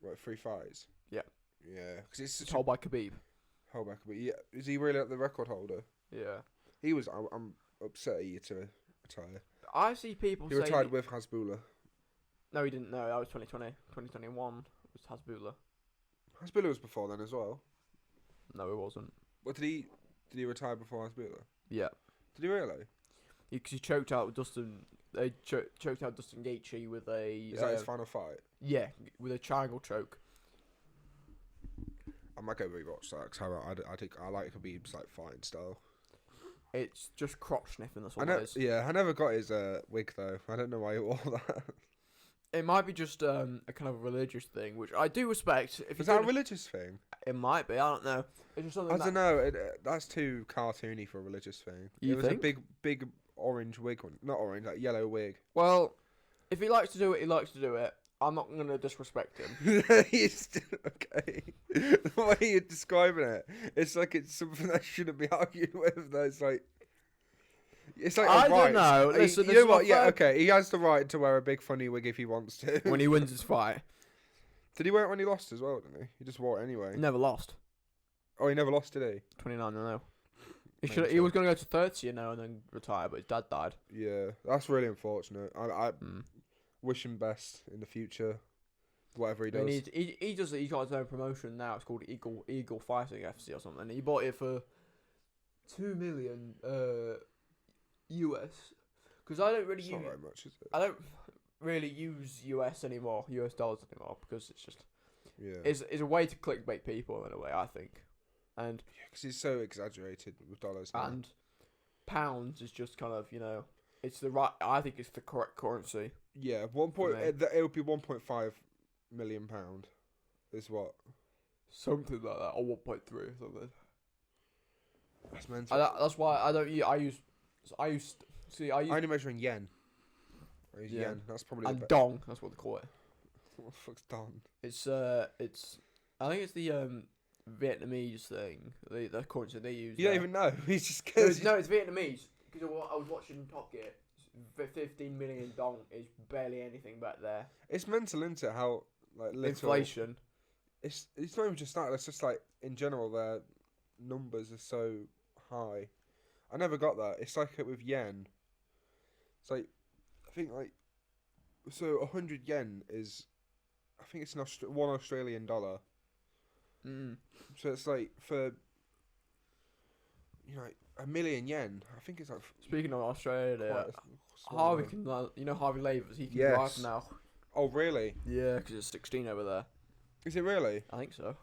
What, 3 fights? Yeah. Yeah, because it's held by Khabib. Held by Khabib. Yeah, is he really the record holder? Yeah. He was. I'm upset he had to retire. I see people he retired with Hasbulla. No, he didn't. No, that was 2020. 2021 was Hasbulla. Hasbulla was before then as well. No, it wasn't. What did he retire before Hasbulla? Yeah. Did he really? Because he choked out Dustin. They choked out Dustin Gaethje with a. Is that his final fight? Yeah, with a triangle choke. I might go rewatch that because I like Khabib's like fighting style. It's just crotch sniffing. That's what it is. Yeah, I never got his wig though. I don't know why he wore that. It might be just a kind of religious thing, which I do respect. Is that a religious thing? It might be. I don't know. It's just something. I don't know. That's too cartoony for a religious thing. You it was think? a big orange wig, not orange, like yellow wig. Well, if he likes to do it, he likes to do it. I'm not gonna disrespect him. Okay. The way you're describing it, it's like it's something that shouldn't be argued with. Though it's like I don't know. Listen, you know what? Yeah, okay. He has the right to wear a big funny wig if he wants to. When he wins his fight. Did he wear it when he lost as well? Didn't he? He just wore it anyway. Never lost. Oh, he never lost, did he? 29, no. He was going to go to 30, and then retire, but his dad died. Yeah, that's really unfortunate. I wish him best in the future, whatever he does. He's got his own promotion now. It's called Eagle Fighting FC or something. He bought it for $2 million US. Because I don't really It's use. not very much, is it? I don't really use US anymore, US dollars anymore, because it's just Yeah. it's a way to clickbait people in a way, I think, and Because it's so exaggerated with dollars. Now. and pounds is just kind of it's the right. I think it's the correct currency. Yeah, it would be 1.5 million pound, is what. Something like that, or 1.3 or something. That's mental. That's why I don't use. I use. I only measure in yen. I use Yeah. yen. That's probably And the dong, that's what they call it. What the fuck's dong? It's I think it's the Vietnamese thing, the currency they use. You don't even know. He's just No, it's Vietnamese. Because I was watching Top Gear. 15 million dong is barely anything back there. It's mental, isn't it? How like little Inflation. It's not even just that. It's just like in general their numbers are so high. I never got that. It's like with yen. It's like I think like so 100 yen is I think it's one Australian dollar. Mm. So it's like for like a million yen. I think it's like Speaking of Australia, quite a small Harvey amount. can Harvey Lavers, he can Yes. drive now. Oh really? Yeah, because it's 16 over there. Is it really? I think so.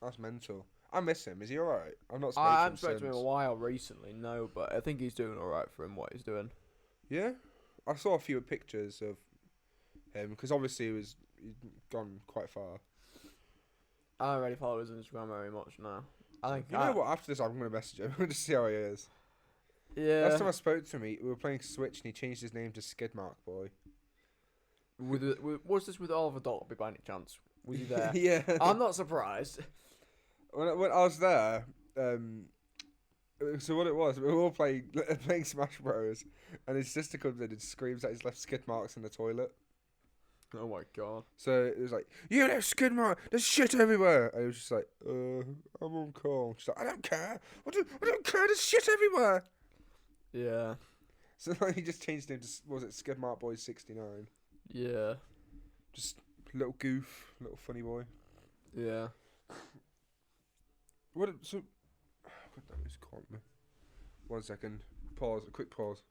That's mental. I miss him. Is he alright? I'm not. I haven't spoken to him in a while recently, no, but I think he's doing alright for him, what he's doing. Yeah, I saw a few pictures of him because obviously he's gone quite far. I don't really follow his Instagram very much now. I think You know what? After this, I'm gonna message him to see how he is. Yeah. Last time I spoke to him, we were playing Switch and he changed his name to Skidmark Boy. Was this with Oliver Dolby by any chance? Was he there? Yeah. I'm not surprised. When I was there, so what it was, we were all playing Smash Bros, and his sister comes in and screams that he's left skid marks in the toilet. Oh my god. So it was like, you left skid mark. There's shit everywhere. And he was just like, I'm on call. She's like, I don't care. I don't care. There's shit everywhere. Yeah. So like, he just changed him to was it Skidmark Boy 69? Yeah. Just little goof, little funny boy. Yeah. What? So, God damn, he's calling me. 1 second. Pause. A quick pause.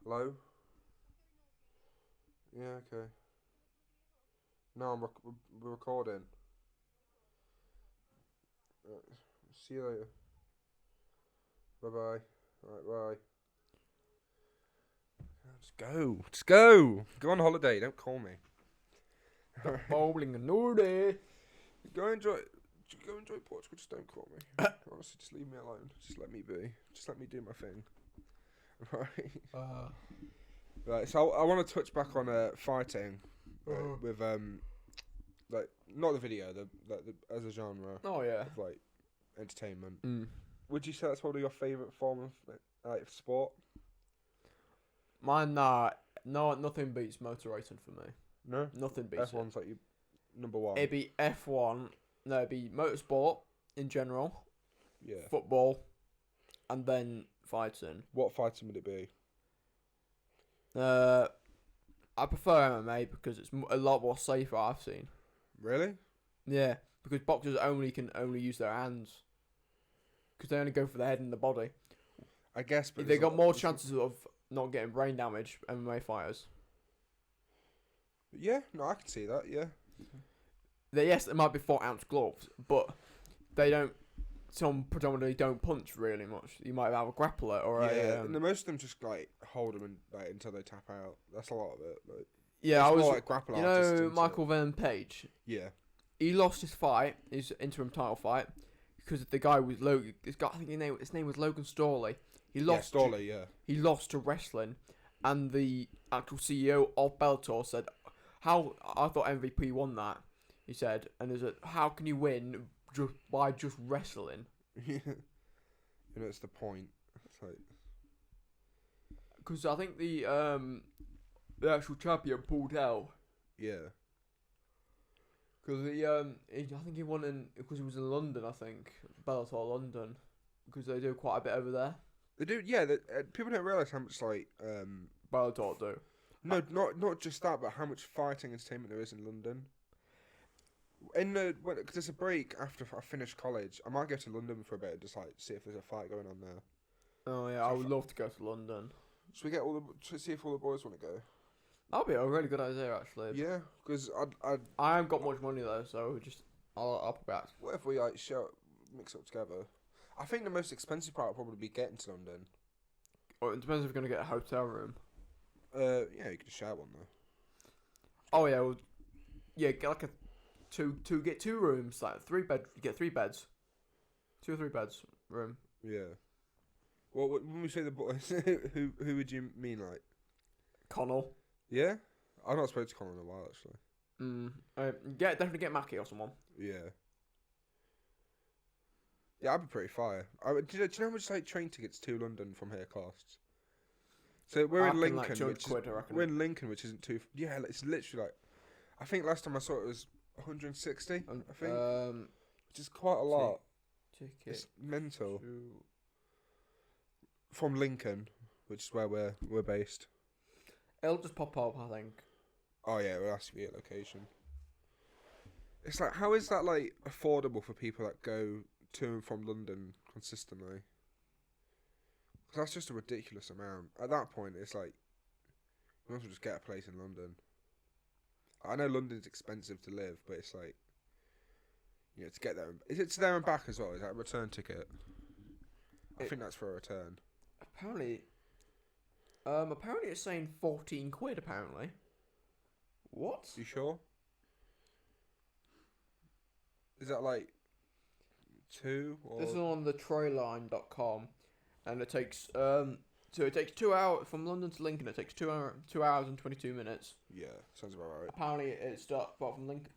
Hello. Yeah. Okay. No, we're recording. See you later. Bye bye. Alright, bye. Just go. Just go. Go on holiday. Don't call me. Bowling and Nordy. Go enjoy Portugal. Just don't call me. Honestly, just leave me alone. Just let me be. Just let me do my thing. Right. Right. So I want to touch back on fighting with like not the video, the as a genre Oh yeah. of like entertainment. Mm. Would you say that's probably your favourite form of sport? Mine, no, nothing beats motor racing for me. No. Nothing beats F1's like your number one. It'd be F1. No, it'd be motorsport in general, Yeah. football, and then fighting. What fighting would it be? I prefer MMA because it's a lot more safer. I've seen. Really? Yeah, because boxers can only use their hands. Because they only go for the head and the body. I guess, but They got more chances of not getting brain damage. MMA fighters. Yeah, no, I can see that. Yeah. Yes, it might be 4-ounce gloves, but they don't. Some predominantly don't punch really much. You might have a grappler or Yeah, a. and most of them just like hold them until they tap out. That's a lot of it. Like, Yeah, I it's was. more like grapple You artist, know, isn't Michael it? Van Page. Yeah. He lost his fight, his interim title fight, because the guy was Logan. This guy, I think his name was Logan Storley. He lost. Yeah, Storley, yeah. He lost to wrestling, and the actual CEO of Bellator said, "How I thought MVP won that." He said, and there's how can you win by just wrestling? You know, it's the point. It's like Because I think the actual champion pulled out. yeah. Because I think he won because he was in London. I think Bellator London, because they do quite a bit over there. They do, yeah. People don't realize how much like Bellator do. no, not just that, but how much fighting entertainment there is in London. Because there's a break after I finish college, I might go to London for a bit and just like see if there's a fight going on there. Oh yeah, I would love to go to London. Should we get see if all the boys want to go? That'll be a really good idea, actually. Yeah, because I haven't got much money though, so I'll put back. what if we mix up together? I think the most expensive part will probably be getting to London. Well, it depends if we're gonna get a hotel room. Yeah, you could just share one though. Oh yeah, get like get 2 rooms, like 3 bed. You get 3 beds, 2 or 3 beds room. Yeah. Well, when we say the boys, who would you mean, like? Connell. Yeah, I've not spoken to Connell in a while actually. Definitely get Mackie or someone. Yeah. Yeah, I'd be pretty fire. Do you know how much like train tickets to London from here costs? So we're in Lincoln, we're in Lincoln, which isn't too. Yeah, it's literally like, I think last time I saw it was 160. I think, which is quite a lot. It's mental. From Lincoln, which is where we're based. It'll just pop up, I think. Oh yeah, it will have to be a location. It's like, how is that like affordable for people that go to and from London consistently? Because that's just a ridiculous amount. At that point, it's like, you might as well just get a place in London. I know London's expensive to live, but it's like, you know, to get there. Is it to there and back as well? Is that a return ticket? I think that's for a return. Apparently it's saying 14 quid. Apparently. What? You sure? Is that like 2? Or? This is on the troyline.com, and it takes so it takes 2 hours from London to Lincoln. It takes 2 hours and 22 minutes. Yeah, sounds about right. Apparently it starts from Lincoln.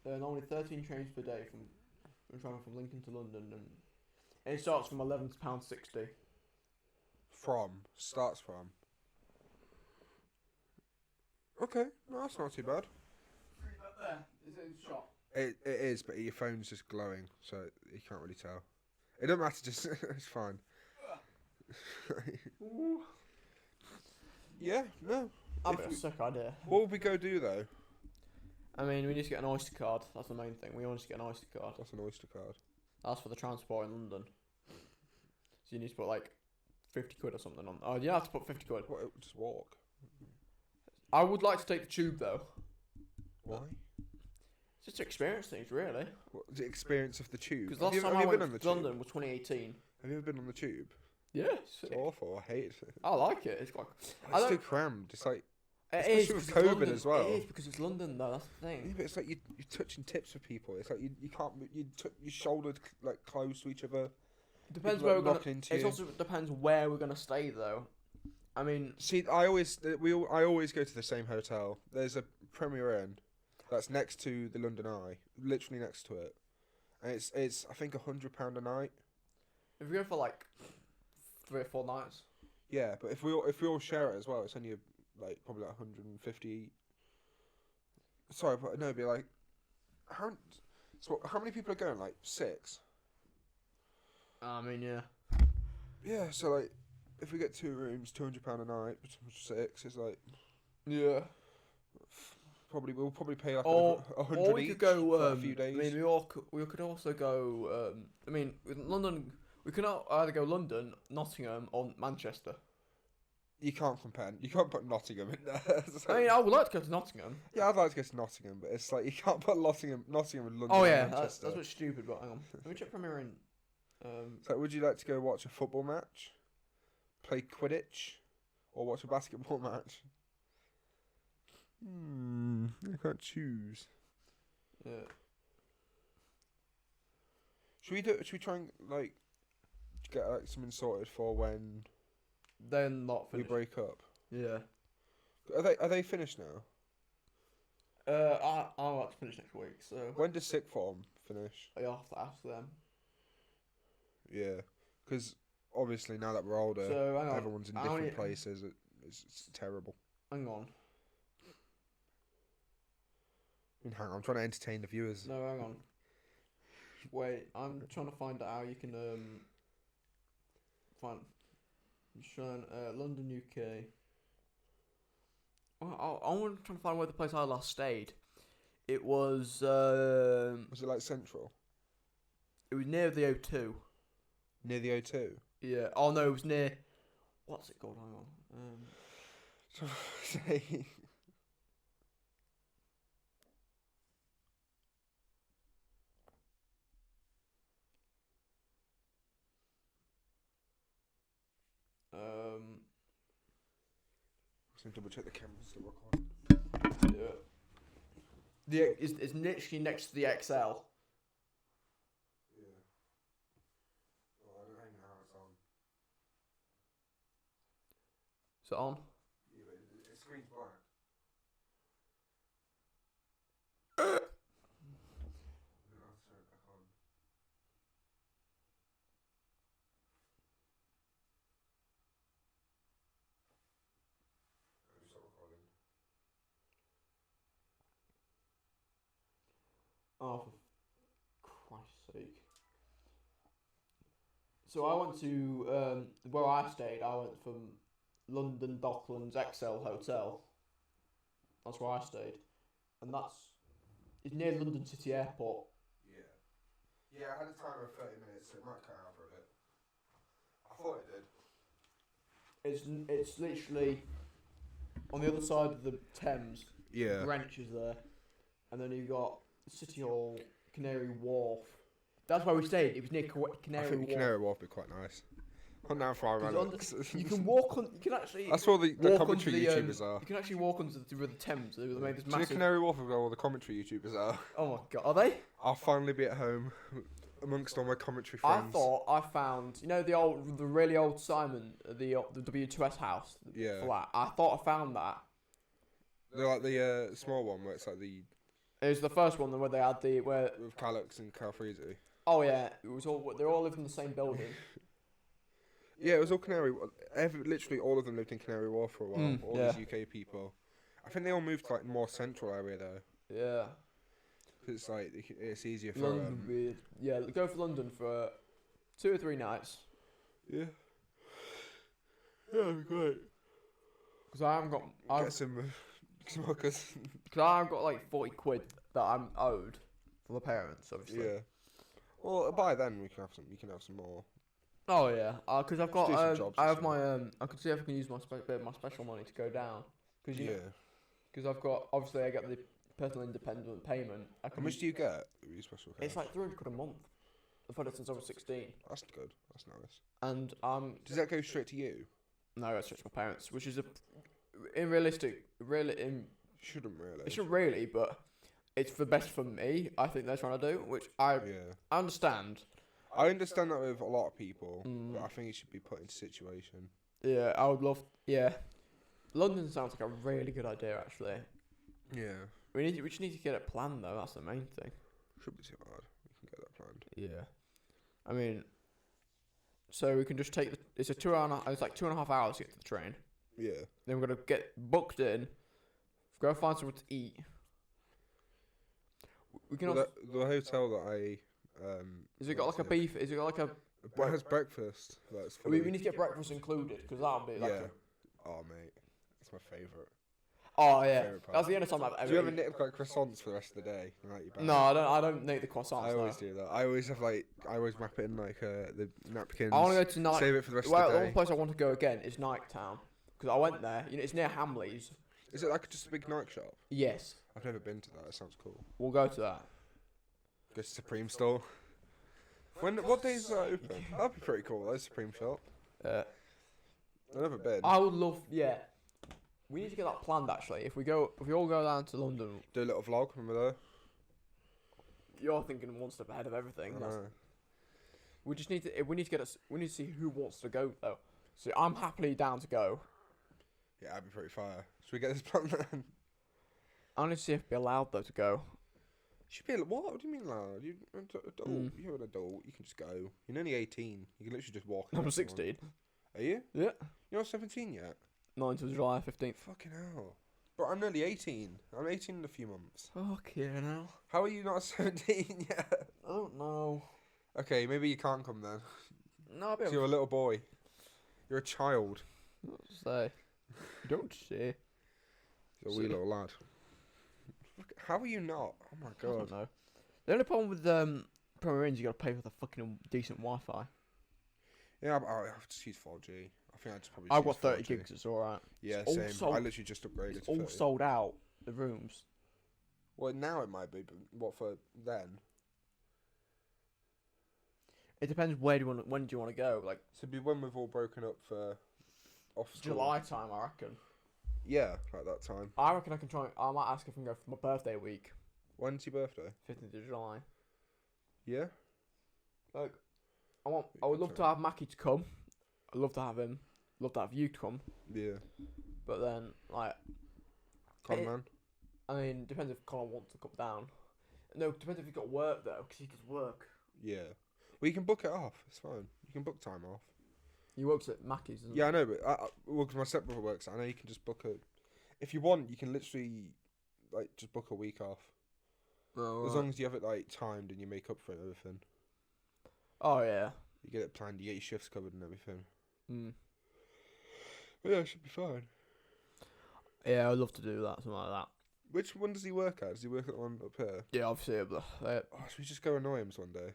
There are normally 13 trains per day from traveling from Lincoln to London, and it starts from £11.60. Starts from. Okay, no, that's not too bad. There, is it in shot? It is, but your phone's just glowing, so you can't really tell. It don't matter, just it's fine. Yeah, no. That'd be a sick idea. What would we go do though? I mean, we need to get an Oyster card. That's the main thing. We want to get an Oyster card. That's an Oyster card. That's for the transport in London. So you need to put like 50 quid or something on. Oh, you have to put 50 quid. What, just walk? I would like to take the tube though. Why? Just to experience things, really. What, the experience of the tube? Because last time I went to London was 2018. Have you ever been on the tube? Yeah, it's awful. I hate it. I like it. It's quite. It's too crammed. It's like. It is with COVID London, as well. It is because it's London, though. That's the thing. Yeah, but it's like you're touching tips with people. It's like you can't. Your shoulders like close to each other. Depends people, where like, we're gonna. into It you. also depends where we're gonna stay, though. I mean, see, I always go to the same hotel. There's a Premier Inn that's next to the London Eye, literally next to it, and it's I think £100 a night. if we go for like 3 or 4 nights. Yeah, but if we all share it as well, it's only like probably like 150. Sorry, but no, it'd be like how many people are going? Like 6. I mean, yeah. Yeah, so like if we get 2 rooms, £200 a night, 6 is like Yeah. we'll probably pay like Or 100 we each could go. for a few days. I mean, we could also go. I mean, with London, we could either go London, Nottingham, or Manchester. You can't compare. You can't put Nottingham in there. I mean, I would like to go to Nottingham. Yeah, I'd like to go to Nottingham, but it's like you can't put Nottingham and London. Oh yeah, and Manchester. that's what's stupid. But hang on, let me check Premier Inn. So, would you like to go watch a football match, play Quidditch, or watch a basketball match? I can't choose. Yeah. Should we try and like get like something sorted for when They're not we finished. break up? Yeah. Are they finished now? I'll have to finish next week. So When does sixth form finish? I have to ask them. Yeah, because obviously now that we're older, So hang on. everyone's in different places. It's terrible. Hang on. I mean, hang on, I'm trying to entertain the viewers. No, hang on. Wait, I'm trying to find out how you can find. London, UK. I want to try to find where the place I last stayed. It was. Was it like central? It was near the O2. Near the O2? Yeah. Oh no, it was near. What's it called? Hang on. Say. Just double check the camera's still recording. Yeah. It's literally next to the XL. Yeah. Oh, I don't even know how it's on. Is it on? Yeah, but the screen's black. I'll turn it back on. I'll stop recording. Oh, for Christ's sake. So I went to, where I stayed, I went from London Docklands XL Hotel. That's where I stayed. And it's near London City Airport. Yeah. Yeah, I had a timer of 30 minutes, so it might cut out for a bit. I thought it did. It's literally on the other side of the Thames. Yeah. Greenwich is there. And then you've got City Hall, Canary Wharf. That's where we stayed. It was near Canary I think Wharf. Canary Wharf would be quite nice. On down for You can walk on. You can actually. That's where the commentary YouTubers are. You can actually walk onto the River Thames. They made this Do you know massive. Canary Wharf is where all the commentary YouTubers are? Oh my god, are they? I'll finally be at home amongst all my commentary I friends. thought I found, the really old Simon, the W2S house. Yeah. Flat. I thought I found that. They're like the small one where it's like the It was the first one where they had with Calux and Calfreezy. Oh yeah, it was all. They all lived in the same building. Yeah, it was all Canary. Literally all of them lived in Canary Wharf for a while. All yeah. these UK people. I think they all moved to like more central area though. Yeah. 'Cause it's like it's easier for. London, yeah, go for London for 2 or 3 nights. Yeah. Yeah, that'd be great. Because I haven't got. Get some smokers. Because I've got like 40 quid that I'm owed from the parents, obviously. Yeah. Well, by then we can have some. You can have some more. Oh yeah, because I've got. do some jobs I and have stuff. my. I could see if I can use my bit of my special money to go down. Because Yeah. Because I've got. Obviously, I get the personal independent payment. How much do you get with your special cash? It's like 300 quid a month. I've had it since I was 16. That's good. That's nice. And Does that go straight to you? no, it's just my parents, which is Shouldn't really. it shouldn't really, but it's for best for me. I think they're trying to do, which I understand. I understand that with a lot of people, but I think it should be put into situation. Yeah, I would love. Yeah, London sounds like a really good idea, actually. Yeah. We just need to get it planned though. That's the main thing. Should be too hard. We can get that planned. Yeah, I mean, so we can just take it's a 2 hour. It's like 2.5 hours to get to the train. Yeah. Then we're gonna get booked in. Go find somewhere to eat. We can. Well, the hotel that I Is it got like a beef? Is it got like a? it has breakfast. That's We need to get breakfast included because that'll be like. yeah. Oh mate, that's my favourite. Oh yeah, Favourite part. that's the only time I've ever. Do you ever eaten. knit like croissants for the rest of the day? Like your No, I don't. I don't make the croissants. I always no. do that. I always have like I always wrap it in like the napkins. I want to go to night. Save it for the rest Well, of the the one day. place I want to go again is Nighttown because I went there. It's near Hamleys. Is it like just a big night shop? Yes, I've never been to that. It sounds cool. we'll go to that. Go to Supreme store. What days is that open? That'd be pretty cool. That's Supreme shop. I've never been. I would love. Yeah, we need to get that planned actually. If we all go down to London, Do a little vlog. Remember there? you're thinking one step ahead of everything. I know. We just need to. We need to get us. We need to see who wants to go though. So I'm happily down to go. Yeah, that'd be pretty fire. Should we get this plan then? I need to see if we're allowed though to go. Should be. What do you mean loud? You're an adult. You can just go. You're only 18. You can literally just walk. in I'm if you want. 16. Are you? Yeah. You're not 17 yet. 9th of July, 15th. Fucking hell. But I'm nearly 18. I'm 18 in a few months. Fuck yeah, now. How are you not 17 yet? I don't know. Okay, maybe you can't come then. No, I'll be 'Cause you're a little boy. You're a child. able to say. Don't say. You're a wee little lad. How are you not? Oh my I don't god. know. The only problem with Premier Inn is you gotta pay for the fucking decent Wi-Fi. Yeah, I have to use 4G. I think I just probably. I've choose got 30 4G. gigs. It's all right. Yeah, It's all same. sold- I literally just upgraded. It's to all 30. sold out. The rooms. Well, now it might be, but what for then? It depends when do you want to go? Like So it'd be when we've all broken up for off school. July time, I reckon. Yeah, like that time. I reckon I can try. I might ask if I can go for my birthday week, When's your birthday? 15th of July. Yeah. Like, I would love to have Mackie to come. I'd love to have him. Love to have you to come. Yeah. But then, like, Con man. I mean, depends if Connor wants to come down. No, depends if he's got work though, because he could work. Yeah. Well, you can book it off. It's fine. You can book time off. He works at Mackie's, doesn't Yeah, I know, but well, 'cause my stepbrother works. I know you can just book a. If you want, you can literally, like, just book a week off. Oh, As long as you have it like timed and you make up for it and everything. Oh yeah. You get it planned. You get your shifts covered and everything. Mm. But yeah, it should be fine. Yeah, I'd love to do that, something like that. Which one does he work at? Does he work at the one up here? Yeah, obviously. But, Oh, should we just go annoy him one day?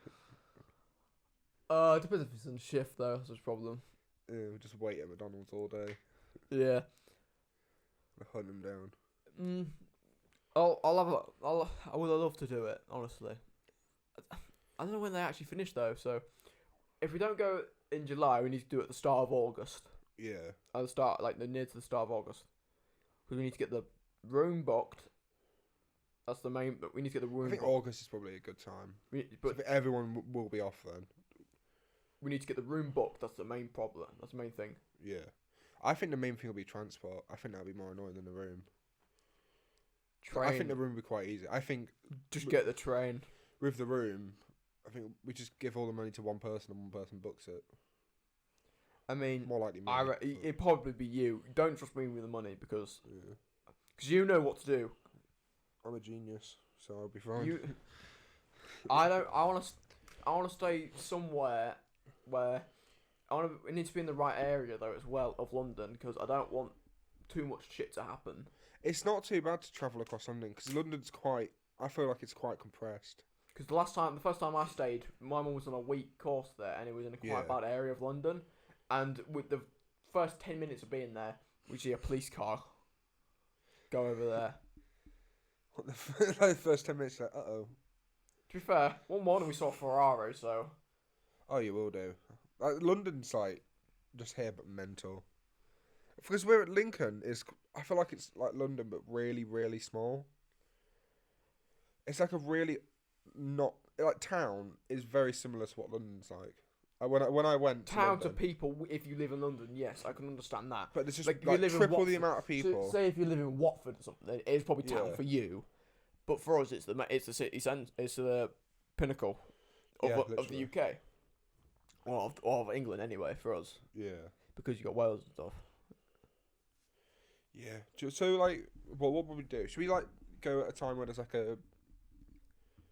it depends if he's on shift though. That's his problem. Yeah, we'll just wait at McDonald's all day. Yeah. And hunt him down. I would love to do it, honestly. I don't know when they actually finish though, so if we don't go in July, we need to do it at the start of August. Yeah. At the start, like near to the start of August, because we need to get the room booked. That's the main. We need to get the room. I think booked. August is probably a good time. But So everyone will be off then. we need to get the room booked. That's the main problem. That's the main thing. Yeah. I think the main thing will be transport. I think that'll be more annoying than the room. Train. I think the room will be quite easy. I think Just get the train. with the room, I think we just give all the money to one person and one person books it. I mean, More likely me. it'd probably be you. Don't trust me with the money because Yeah. you know what to do. I'm a genius, so I'll be fine. You, I don't. I want to stay somewhere where it needs to be in the right area though as well of London because I don't want too much shit to happen. It's not too bad to travel across London because London's quite. I feel like it's quite compressed. Because the first time I stayed, my mum was on a week course there, and it was in a quite bad area of London. And with the first 10 minutes of being there, we see a police car go over there. What the first 10 minutes, like, uh-oh. To be fair, one morning we saw a Ferrari, so Oh, you will do. Like, London's, like, just here but mental. Because we're at Lincoln, I feel like it's like London but really, really small. It's like a really not... Like, town is very similar to what London's like. When I went to towns London, of people. If you live in London, yes, I can understand that. but there's just Like, like, if you live in triple Watford, the amount of people. So, say if you live in Watford or something, it's probably town Yeah. for you, but for us, it's the city centre. It's the pinnacle of, Yeah, of the literally. UK, or of England anyway. For us, Yeah. because you got Wales and stuff. Yeah. So, like, what would we do? Should we, like, go at a time where there's, like,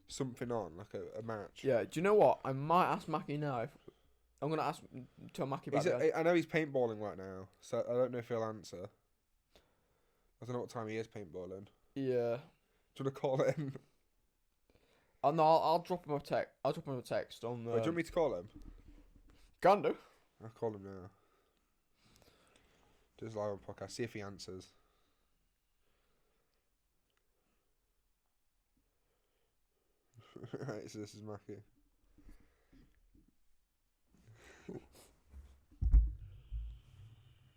something on, like a match? Yeah. Do you know what? I might ask Mackie now. I'm gonna tell Mackie about it. I know he's paintballing right now, so I don't know if he'll answer. I don't know what time he is paintballing. Yeah. Do you want to call him? Oh no, I'll drop him a text. I'll drop him a text on. Do you want me to call him? Can do. I'll call him now. Just live on podcast. See if he answers. Right, so this is Mackie.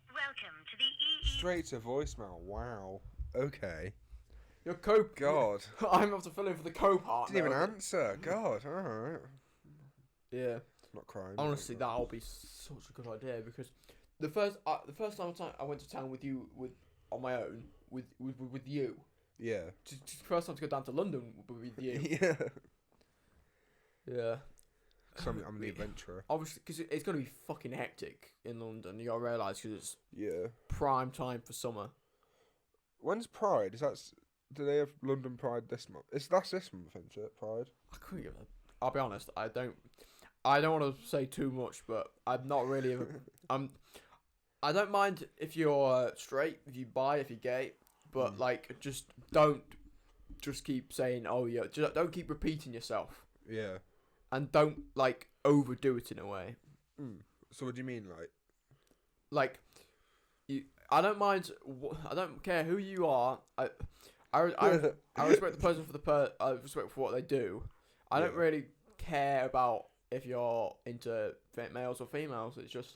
Welcome to the EE. Straight to voicemail. Wow. Okay. Your co. God. I'm have to fill in for the co-part. Didn't even now. answer. God. Alright. Yeah. Not crying. Honestly, that'll be such a good idea because the first time I went to town with you on my own with you. Yeah. Just first time to go down to London would be with you. Yeah. Yeah. Because I'm the adventurer. Obviously, because it's gonna be fucking hectic in London. You gotta realise because it's Yeah. prime time for summer. When's Pride? Do they have London Pride this month? That's this month, isn't it? Pride. I couldn't give a. I'll be honest. I don't want to say too much, but I'm not really. I don't mind if you're straight, if you bi, if you're gay, but like just don't just keep saying, oh yeah, just don't keep repeating yourself, Yeah. and don't like overdo it in a way. So what do you mean, like? like, I don't mind. I don't care who you are. I respect the person for I respect for what they do. I don't really care about if you're into fit males or females. It's just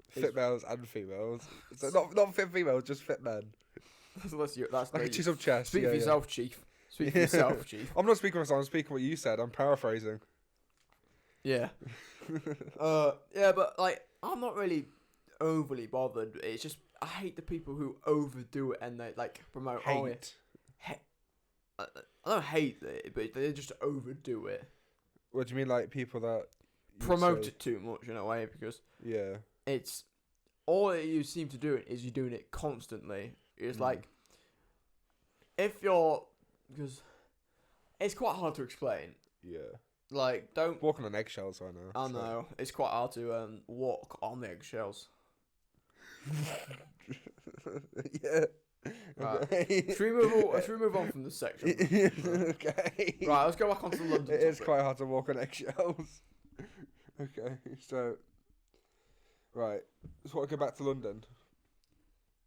fit males and females. So not fit females, just fit men. That's like a chisel chest. Speak for yourself, Chief. Speak for yourself, Chief. I'm not speaking for myself. I'm speaking what you said. I'm paraphrasing. Yeah. Yeah, but like I'm not really overly bothered. It's just I hate the people who overdo it and they like promote. Hate. I don't hate it, but they just overdo it. What do you mean, like people that promote it too much in a way? Because it's all that you seem to do is you're doing it constantly. It's like if you're because it's quite hard to explain. Yeah. Like don't walking on eggshells right now. I know it's quite hard to walk on the eggshells. Yeah. Right. Should we move on from this section? Okay. Right, let's go back onto the London. It is quite hard to walk on eggshells. Okay, so right, so what? Go back to London.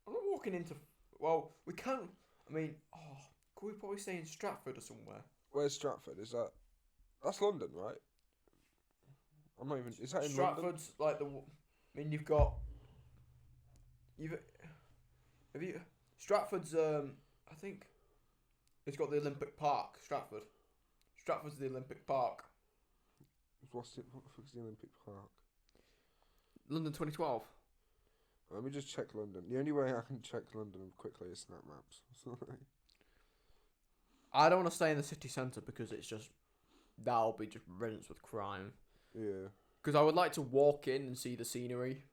I'm not walking into. Well, we can't. I mean, could we probably stay in Stratford or somewhere? Where's Stratford? Is that? That's London, right? I'm not even. Is that in Stratford's London? like the. I mean, you've got. Have you? Stratford's. I think. It's got the Olympic Park. Stratford's the Olympic Park. What the fuck's the Olympic Park? London 2012. Let me just check London. The only way I can check London quickly is Snap Maps. I don't want to stay in the city centre because it's just that'll be just riddance with crime. Yeah. Because I would like to walk in and see the scenery.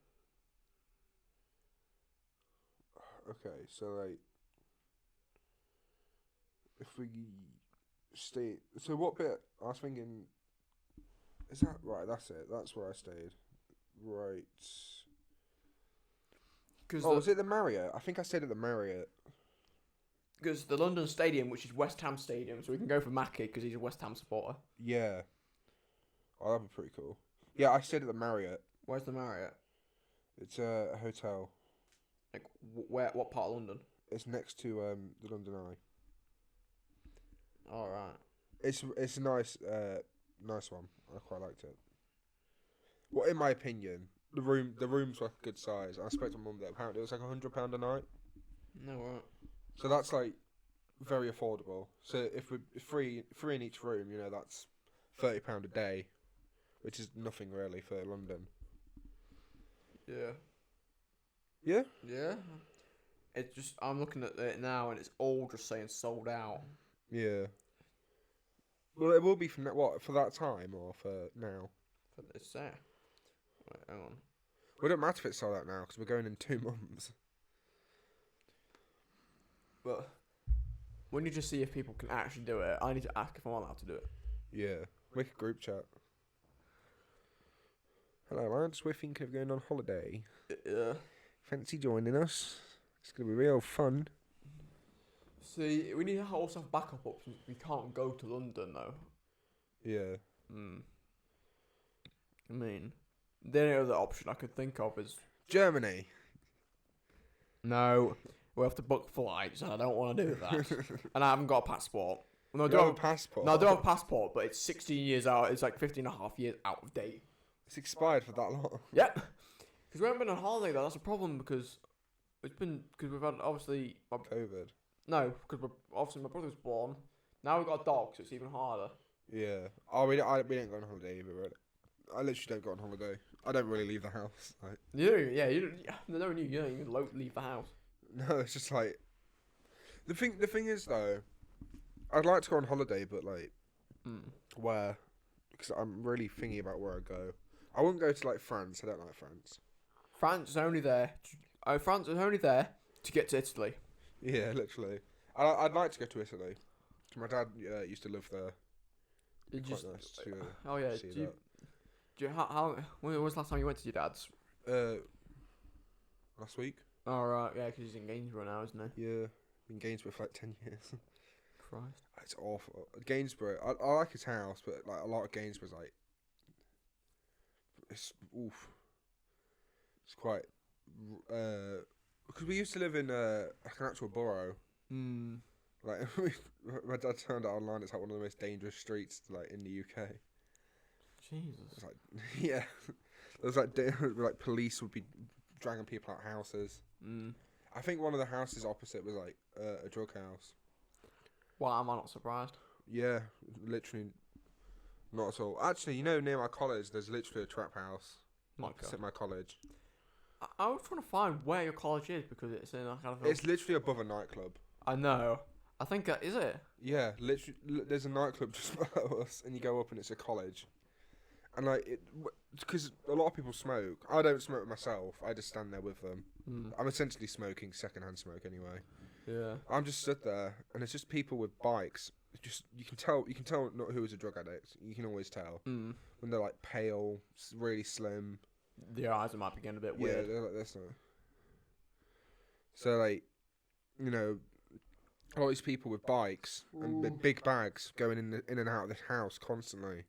Okay, so like, if we stay, so what bit? I was thinking. Is that right? That's it. That's where I stayed. Right. Was it the Marriott? I think I stayed at the Marriott. Because the London Stadium, which is West Ham Stadium, so we can go for Mackie because he's a West Ham supporter. Yeah. Oh, that'd be pretty cool. Yeah, I stayed at the Marriott. Where's the Marriott? It's a hotel. Like where? What part of London? It's next to the London Eye. All right. It's a nice one. I quite liked it. Well, in my opinion, the rooms were a good size. I spoke to my mum that apparently it was like £100 a night. No, right. So that's like very affordable. So if we're free in each room, that's £30 a day, which is nothing really for London. Yeah. Yeah? Yeah. It's just I'm looking at it now and it's all just saying sold out. Yeah. Well, it will be for that time or for now? For this set. Wait, hang on. Well, it don't matter if it's sold out now because we're going in 2 months. But we need to see if people can actually do it. I need to ask if I'm allowed to do it. Yeah. Make a group chat. Hello, lads. We're thinking of going on holiday. Yeah. Fancy joining us? It's going to be real fun. See, we need to also have backup options. We can't go to London, though. Yeah. I mean, the only other option I could think of is... Germany. No. We have to book flights, and I don't want to do that. And I haven't got a passport. No, I do have a passport? No, I do have a passport, but it's 16 years out. It's like 15 and a half years out of date. It's expired for that long? Yep. Because we haven't been on holiday, though. That's a problem, because we've had, obviously... COVID. No, because obviously my brother was born. Now we've got a dog, so it's even harder. Yeah. Oh, we don't go on holiday either, really. I literally don't go on holiday. I don't really leave the house. Like. You don't even leave the house. No, it's just like... The thing is, though, I'd like to go on holiday, but, like, where? Because I'm really thinking about where I go. I wouldn't go to, like, France. I don't like France. France is only there to get to Italy. Yeah, literally. I'd like to go to Italy. My dad used to live there. Quite nice to see that. When was the last time you went to your dad's? Last week. Oh, right, yeah, because he's in Gainsborough now, isn't he? Yeah, been in Gainsborough for like 10 years. Christ. It's awful. Gainsborough, I like his house, but like a lot of Gainsborough's like... It's quite because we used to live in like an actual borough. Like my dad turned it online. It's like one of the most dangerous streets like in the UK. Jesus. It's like yeah, there's like like police would be dragging people out of houses. I think one of the houses opposite was like a drug house. Why am I not surprised? Yeah, literally not at all. Actually, near my college, there's literally a trap house opposite my college. I was trying to find where your college is because it's in like kind of. It's literally above a nightclub. I know. I think is it? Yeah, literally, there's a nightclub just below us, and you go up and it's a college. And like, because a lot of people smoke. I don't smoke myself. I just stand there with them. I'm essentially smoking secondhand smoke anyway. Yeah. I'm just stood there, and it's just people with bikes. Just you can tell not who is a drug addict. You can always tell when they're like pale, really slim. Their eyes might be getting a bit weird. Yeah, they're like this now. So like, all these people with bikes and big bags going in and out of this house constantly.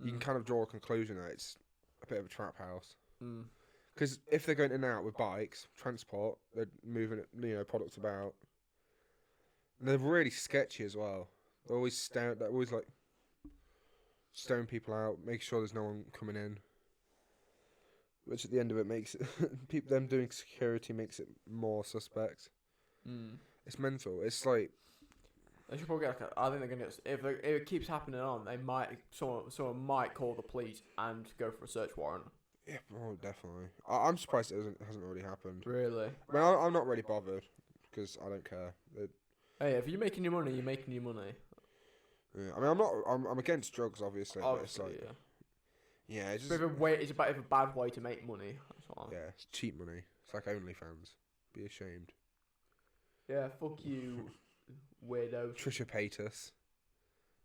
You can kind of draw a conclusion that it's a bit of a trap house. Because if they're going in and out with bikes, transport, they're moving, products about. And they're really sketchy as well. They're always like staring people out, make sure there's no one coming in. Which at the end of it makes it, them doing security makes it more suspect. It's mental. It's like they should probably get. I think they're gonna. If it keeps happening on, they might. Someone might call the police and go for a search warrant. Yeah, definitely. I'm surprised it hasn't already happened. Really? I mean, I'm not really bothered because I don't care. Hey, if you're making your money, you're making your money. Yeah, I mean, I'm against drugs, obviously. Obviously, but it's like, yeah. It's a bit of a bad way to make money. That's all. Yeah, it's cheap money. It's like OnlyFans. Be ashamed. Yeah, fuck you, weirdo. Trisha Paytas.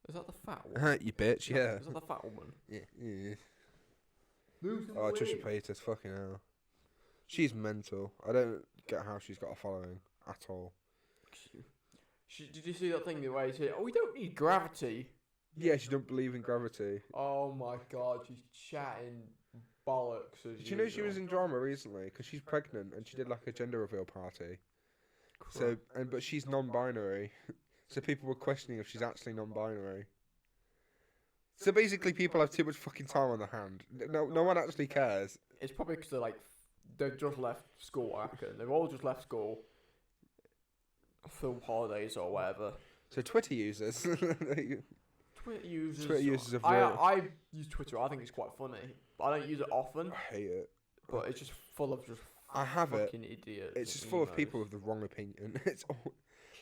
Is that the fat one? You bitch, yeah. Is that the fat woman? Yeah. Oh, Trisha Paytas, fucking hell. She's mental. I don't get how she's got a following at all. Did you see that thing the way he said, "Oh, we don't need gravity"? Yeah, she don't believe in gravity. Oh my god, she's chatting bollocks. Did you know she was in drama recently because she's pregnant and she did like a gender reveal party? So but she's non-binary, so people were questioning if she's actually non-binary. So basically, people have too much fucking time on their hand. No one actually cares. It's probably because they've just left school. I reckon they've all just left school for holidays or whatever. So Twitter users. Twitter users. I use Twitter. I think it's quite funny, but I don't use it often. I hate it. But it's just full of just. I have fucking it. Idiots. It's just full of people with the wrong opinion. It's all.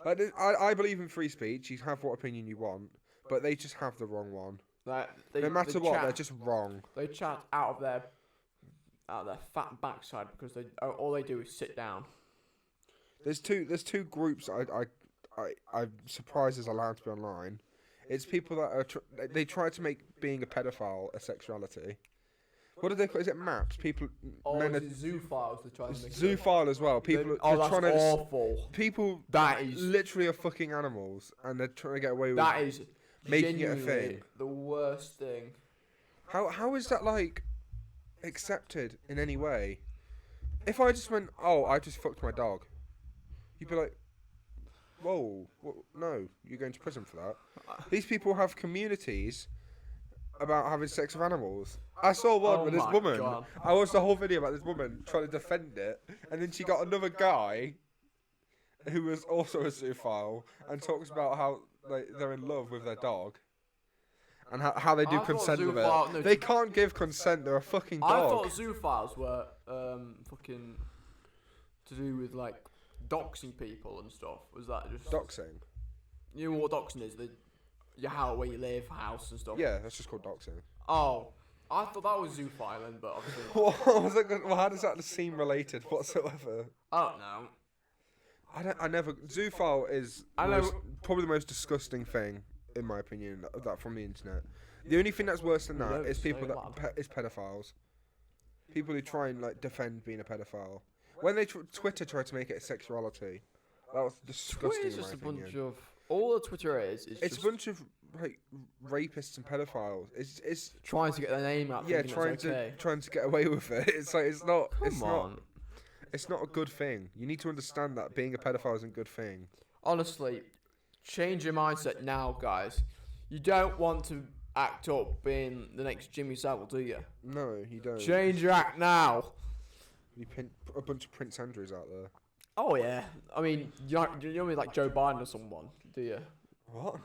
Like, I believe in free speech. You have what opinion you want, but they just have the wrong one. No matter what, they're just wrong. They chat out of their fat backside because all they do is sit down. There's two groups I'm surprised is allowed to be online. It's people that are they try to make being a pedophile a sexuality. What do they call? Is it maps? People. Men are zoophiles. They try to make zoophile as well. People. That's trying to, awful. People. That is literally are fucking animals, and they're trying to get away with. That is making it a thing. The worst thing. How is that like accepted in any way? If I just went, oh, I just fucked my dog, you'd be like, whoa, no, you're going to prison for that. These people have communities about having sex with animals. I saw one with this woman. God. I watched the whole video about this woman trying to defend it, and then she got another guy who was also a zoophile and talks about how they're in love with their dog and how they do consent with it. No, they can't give consent. They're a fucking dog. I thought zoophiles were fucking to do with like doxing people and stuff. Was that just doxing? You know what doxing is? Where you live, house and stuff. Yeah, that's just called doxing. Oh, I thought that was zoophiling, but obviously. What was it? Well, how does that seem related whatsoever? I don't know. I never. Zoophile is probably the most disgusting thing, in my opinion, that from the internet. The only thing that's worse than that is people is pedophiles. People who try and like defend being a pedophile. When Twitter tried to make it a sexuality, that was disgusting. Twitter's just a bunch of. All the Twitter is it's just a bunch of like rapists and pedophiles. It's trying to get their name out. Yeah, trying to get away with it. It's like it's not. Come on. It's not a good thing. You need to understand that being a pedophile isn't a good thing. Honestly, change your mindset now, guys. You don't want to act up being the next Jimmy Savile, do you? No, you don't. Change your act now. You pin a bunch of Prince Andrews out there. Oh yeah. I mean, you don't mean like Joe Biden or someone, do you? What?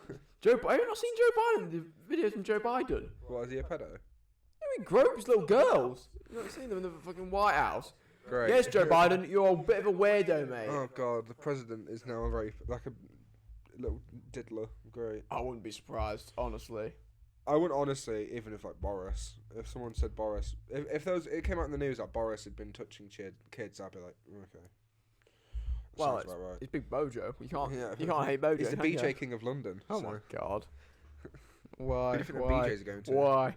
Have you not seen Joe Biden? The videos from Joe Biden. What, is he a pedo? He gropes little girls. You not seen them in the fucking White House. Great. Yes, Joe Biden, you're a bit of a weirdo, mate. Oh god, the president is now like a little diddler. Great. I wouldn't be surprised, honestly. I wouldn't honestly, even if like Boris, if someone said Boris, if it came out in the news that Boris had been touching kids, I'd be like, okay. Well, sounds about right. it's Big Bojo. You can't hate Bojo. He's the BJ King of London. Oh so. my god. Why? Who do you think the BJs are going to? Why?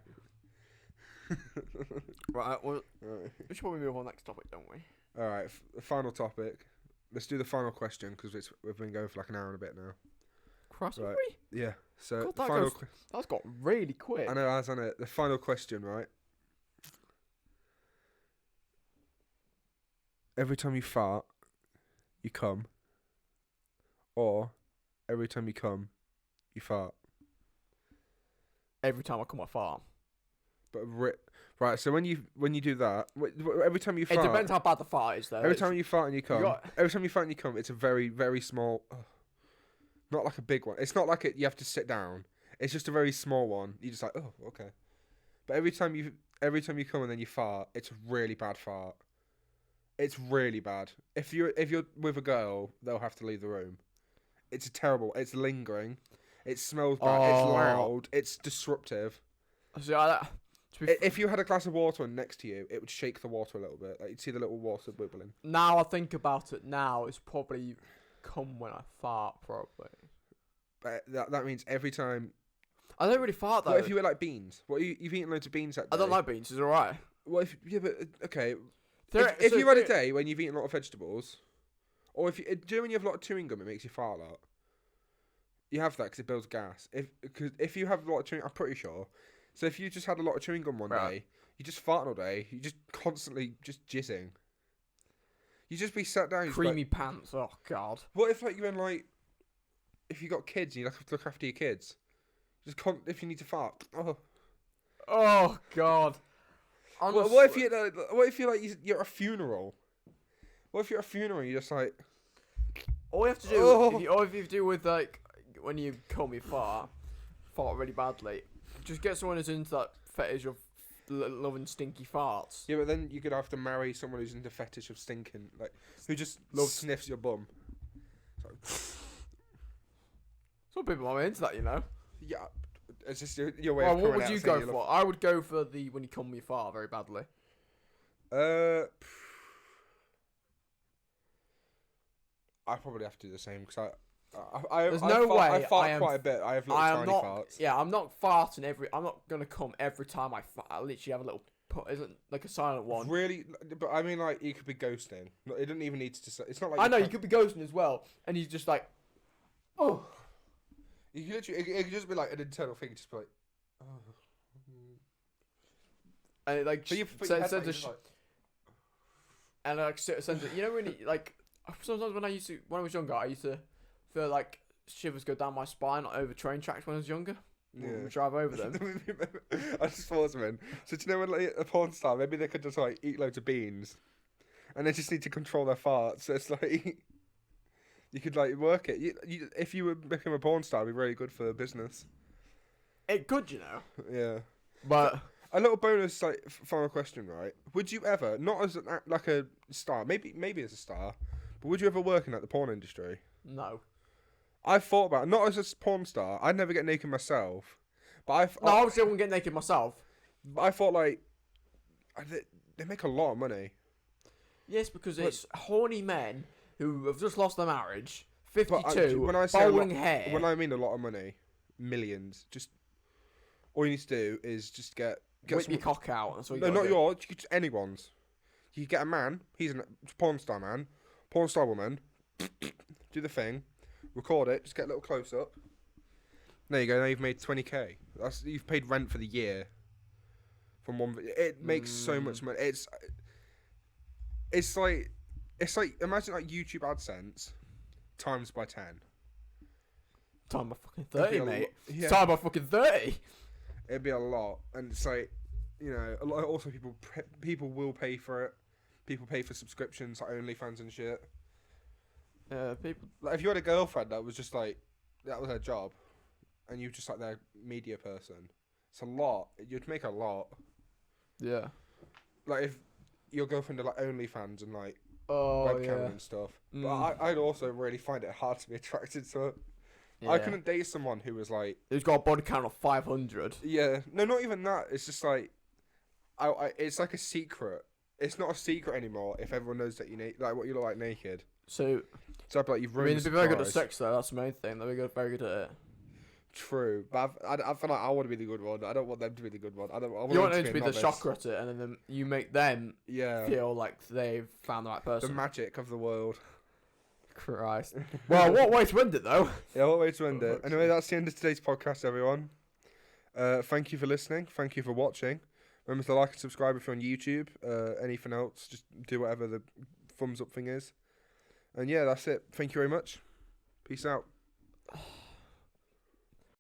Right, well, we should probably move on to the next topic, don't we? All right, final topic. Let's do the final question because we've been going for like an hour and a bit now. Cross Right. we? Yeah. So God, that's got really quick. I know, hasn't it? The final question, right? Every time you fart, you come. Or every time you come, you fart. Every time I come, I fart. But right, so when you do that, every time you fart, It depends how bad the fart is, though. every time you fart and you come, every time you fart and you come, it's a very, very small, not like a big one. It's not like you have to sit down. It's just a very small one. You just like, oh, okay. But every time you come and then you fart, it's a really bad fart. It's really bad. If you're with a girl, they'll have to leave the room. It's terrible. It's lingering. It smells bad. It's loud. It's disruptive. See, If you had a glass of water next to you, it would shake the water a little bit. Like you'd see the little water bubbling. now I think about it, now it's probably come when I fart, probably. But that means every time. I don't really fart though. What if you were like beans? You've eaten loads of beans that day? I don't like beans. It's alright. What if okay? If you had a day when you've eaten a lot of vegetables, or do you know when you have a lot of chewing gum, it makes you fart a lot. You have that because it builds gas. If you have a lot of chewing, I'm pretty sure. So if you just had a lot of chewing gum one day, you just farting all day. You just constantly just jizzing. You just be sat down. Creamy pants. Oh god. What if you're in if you got kids and you have to look after your kids, if you need to fart. Oh god. What if you're at a funeral? What if you're at a funeral and you're just like... All you have to do, if you do with when you come, you fart really badly, just get someone who's into that fetish of loving stinky farts. Yeah, but then you're going to have to marry someone who's into fetish of stinking, who just sniffs your bum. Some people are into that, you know. Yeah, it's just your way of coming out. What would you go for? I would go for the when you come, you fart very badly. I probably have to do the same because I fart quite a bit. I have little tiny farts. Yeah, I'm not farting I'm not gonna come every time I fart. I literally have a little. Isn't like a silent one. Really, but I mean, you could be ghosting. It doesn't even need to. It's not like I know you could be ghosting as well, and he's just like, oh. You could literally, it could just be like an internal thing, just be like, oh. And it sends you know when sometimes when I was younger, I used to feel like shivers go down my spine over train tracks when I was younger. Yeah. We drive over them. I just thought something. So do you know when a porn star, maybe they could just eat loads of beans, and they just need to control their farts. So it's you could work it. If you would become a porn star, it'd be really good for business. It could, you know. Yeah. But a little bonus, final question, right? Would you ever, not as a star, maybe as a star, but would you ever work in the porn industry? No. I've thought about it. Not as a porn star. I'd never get naked myself. But obviously I wouldn't get naked myself. But I thought they make a lot of money. Yes, because it's horny men who have just lost their marriage, 52, when I say bowling hair. When I mean a lot of money, millions. Just all you need to do is just get whip your cock out. That's what no, not yours. Anyone's. You get a man. He's a porn star man, porn star woman. Do the thing, record it. Just get a little close up. There you go. Now you've made 20k. You've paid rent for the year. From one. It makes so much money. It's like It's like, imagine like YouTube AdSense times by 10. Time by fucking It'd be 30, a mate. lo- yeah. Time by fucking 30. It'd be a lot, and it's like, you know, a lot. Also, people will pay for it. People pay for subscriptions, like OnlyFans and shit. People. Like, if you had a girlfriend that was just like, that was her job, and you just like their media person, it's a lot. You'd make a lot. Yeah. Like if your girlfriend had like OnlyFans and like Oh, webcam and stuff. Mm. But I'd also really find it hard to be attracted to it. Yeah. I couldn't date someone who was like, Who's got a body count of 500. yeah, no, not even that. It's just like, it's like a secret. It's not a secret anymore if everyone knows that you like what you look like naked. So, So I'd be like, you've I ruined mean, the they'd be very good at surprise. sex, though. That's the main thing. They'd be very good at it. True, but I feel like I want to be the good one. I don't want them to be the good one. I want You want them them to be a the novice. shocker at it, and then you make them Yeah, feel like they've found the right the person. magic of the world. Christ. Well, what way to end it, though? Yeah, what way to end it? Anyway, that's the end of today's podcast, everyone. Thank you for listening. Thank you for watching. Remember to like and subscribe if you're on YouTube. Anything else, just do whatever the thumbs up thing is. And yeah, that's it. Thank you very much. Peace out.